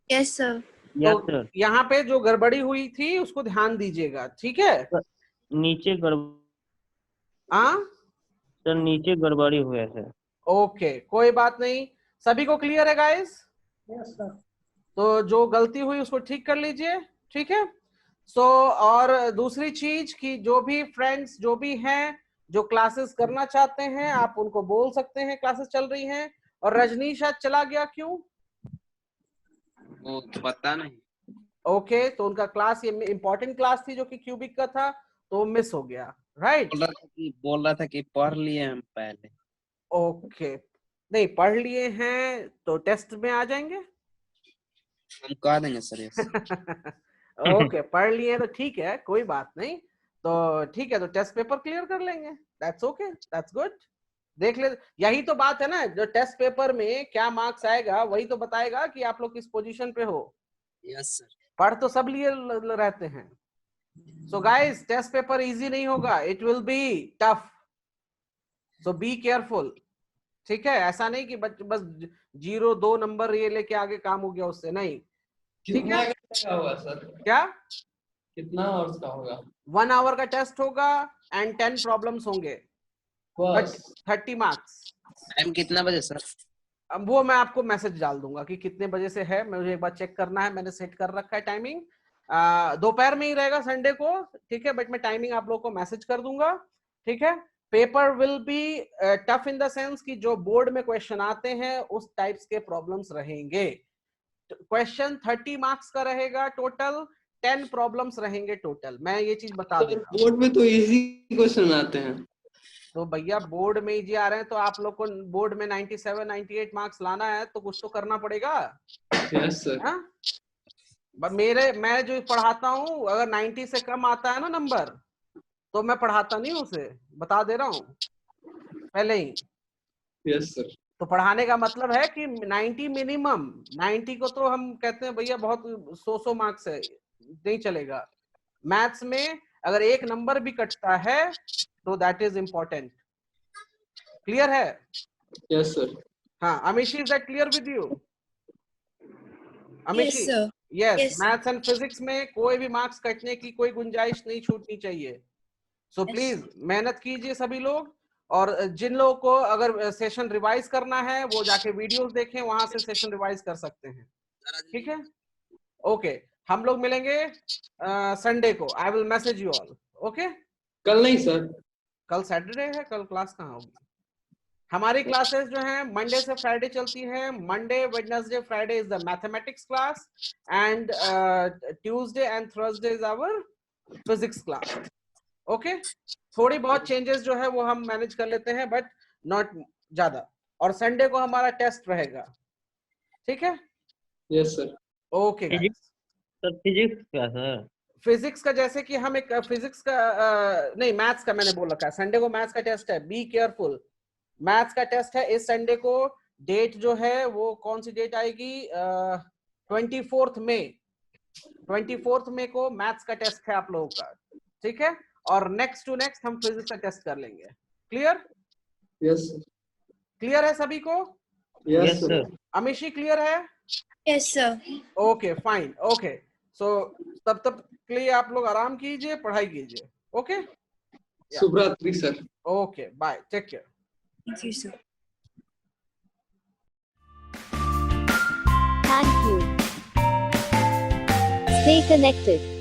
Yes sir. तो यहाँ पे जो गड़बड़ी हुई थी उसको ध्यान दीजिएगा, ठीक है? नीचे सर नीचे गड़बड़ी हुआ है। ओके कोई बात नहीं, सभी को क्लियर है गाइस? Yes sir. तो जो गलती हुई उसको ठीक कर लीजिए, ठीक है? सो और दूसरी चीज कि जो भी फ्रेंड्स जो भी हैं जो क्लासेस करना चाहते हैं आप उनको बोल सकते हैं क्लासेस चल रही हैं। और रजनीश आज चला गया क्यों? वो पता नहीं। ओके, तो उनका क्लास, ये इंपॉर्टेंट क्लास थी जो कि क्यूबिक का था, तो मिस हो गया, राइट? बोल रहा था कि पढ़ लिए हम पहले। ओके, नहीं पढ़ लिए हैं तो टेस्ट में आ जाएंगे। हम कह देंगे सर यस। ओके, पढ़ लिए तो ठीक है, कोई बात नहीं। तो ठीक है, तो टेस्ट पेपर क्लियर कर लेंगे, दैट्स ओके, दैट्स गुड। देख ले, यही तो बात है ना, जो टेस्ट पेपर में क्या मार्क्स आएगा वही तो बताएगा कि आप लोग किस पोजीशन पे हो। Yes sir. पढ़ तो सब लिए रहते हैं। So guys, test paper easy नहीं होगा, it will be tough, so be careful, ठीक है? ऐसा नहीं कि बस 0-2 नंबर ये लेके आगे काम हो गया उससे, नहीं, ठीक कितना है? घंटे का होगा सर? क्या? कितना आवर्स का होगा? 1 आवर का टेस्ट होगा एंड 10 प्रॉब्लम्स होंगे, बस 30 मार्क्स। टाइम कितना बजे सर? अब वो मैं आपको मैसेज डाल दूंगा कि कितने बजे से है, मुझे एक बार चेक करना है, मैंने सेट कर रखा है टाइमिंग। दोपहर में ही रहेगा संडे को, ठीक है? बट मैं टाइमिंग आप लोगों को मैसेज कर दूंगा, ठीक है? Paper will be tough in the sense कि जो बोर्ड में क्वेश्चन आते हैं उस टाइप्स के प्रॉब्लम्स रहेंगे। क्वेश्चन 30 मार्क्स का रहेगा टोटल, 10 प्रॉब्लम्स रहेंगे टोटल, मैं ये चीज बता दे रहा हूँ। बोर्ड में तो इजी क्वेश्चन आते हैं। तो भैया बोर्ड में इजी आ रहे हैं तो आप लोग को बोर्ड में 97-98 मार्क्स लाना है तो कुछ तो करना पड़ेगा। Yes sir. हाँ, मैं जो पढ़ाता हूँ अगर 90 से कम आता है ना नंबर तो मैं पढ़ाता नहीं, उसे बता दे रहा हूँ पहले ही। Yes sir. तो पढ़ाने का मतलब है कि 90 मिनिमम, 90 को तो हम कहते हैं भैया बहुत 100 मार्क्स है, नहीं चलेगा। मैथ्स में अगर एक नंबर भी कटता है तो दैट इज इंपॉर्टेंट। क्लियर है? Yes sir. हाँ, Amishi, is that clear with you? Amishi, Yes, sir. Yes, Yes, sir. Maths and physics में कोई भी मार्क्स कटने की कोई गुंजाइश नहीं छूटनी चाहिए। सो प्लीज मेहनत कीजिए सभी लोग। और जिन लोगों को अगर सेशन रिवाइज करना है वो जाके वीडियोस देखें, वहां से सेशन रिवाइज कर सकते हैं, ठीक है? ओके, हम लोग मिलेंगे संडे को, I will message you all. Okay, कल नहीं सर? कल सैटरडे है, कल क्लास कहाँ होगी? हमारी क्लासेस जो हैं मंडे से फ्राइडे चलती है। Monday, Wednesday, Friday is the mathematics class and Tuesday and Thursday is our physics class. Okay, थोड़ी बहुत चेंजेस जो है वो हम मैनेज कर लेते हैं बट नॉट ज्यादा। और संडे को हमारा टेस्ट रहेगा, ठीक है? Yes sir. Okay guys. Sir physics क्या सर? फिजिक्स का जैसे कि हम एक फिजिक्स का नहीं, मैथ्स का मैंने बोल रखा है, संडे को मैथ्स का टेस्ट है, बी केयरफुल। मैथ्स का टेस्ट है इस संडे को। डेट जो है वो कौन सी डेट आएगी? 24 मई, 24 मई को मैथ्स का टेस्ट है आप लोगों का, ठीक है? और नेक्स्ट टू नेक्स्ट हम फिजिक्स का टेस्ट कर लेंगे। क्लियर? Yes sir. क्लियर है सभी को? Yes sir. अमिशी क्लियर है? Yes, sir. Okay fine, okay. So तब तक के लिए आप लोग आराम कीजिए, पढ़ाई कीजिए। ओके, शुभ रात्रि sir. Okay, bye, take care. Thank you, sir. Thank you. Stay connected.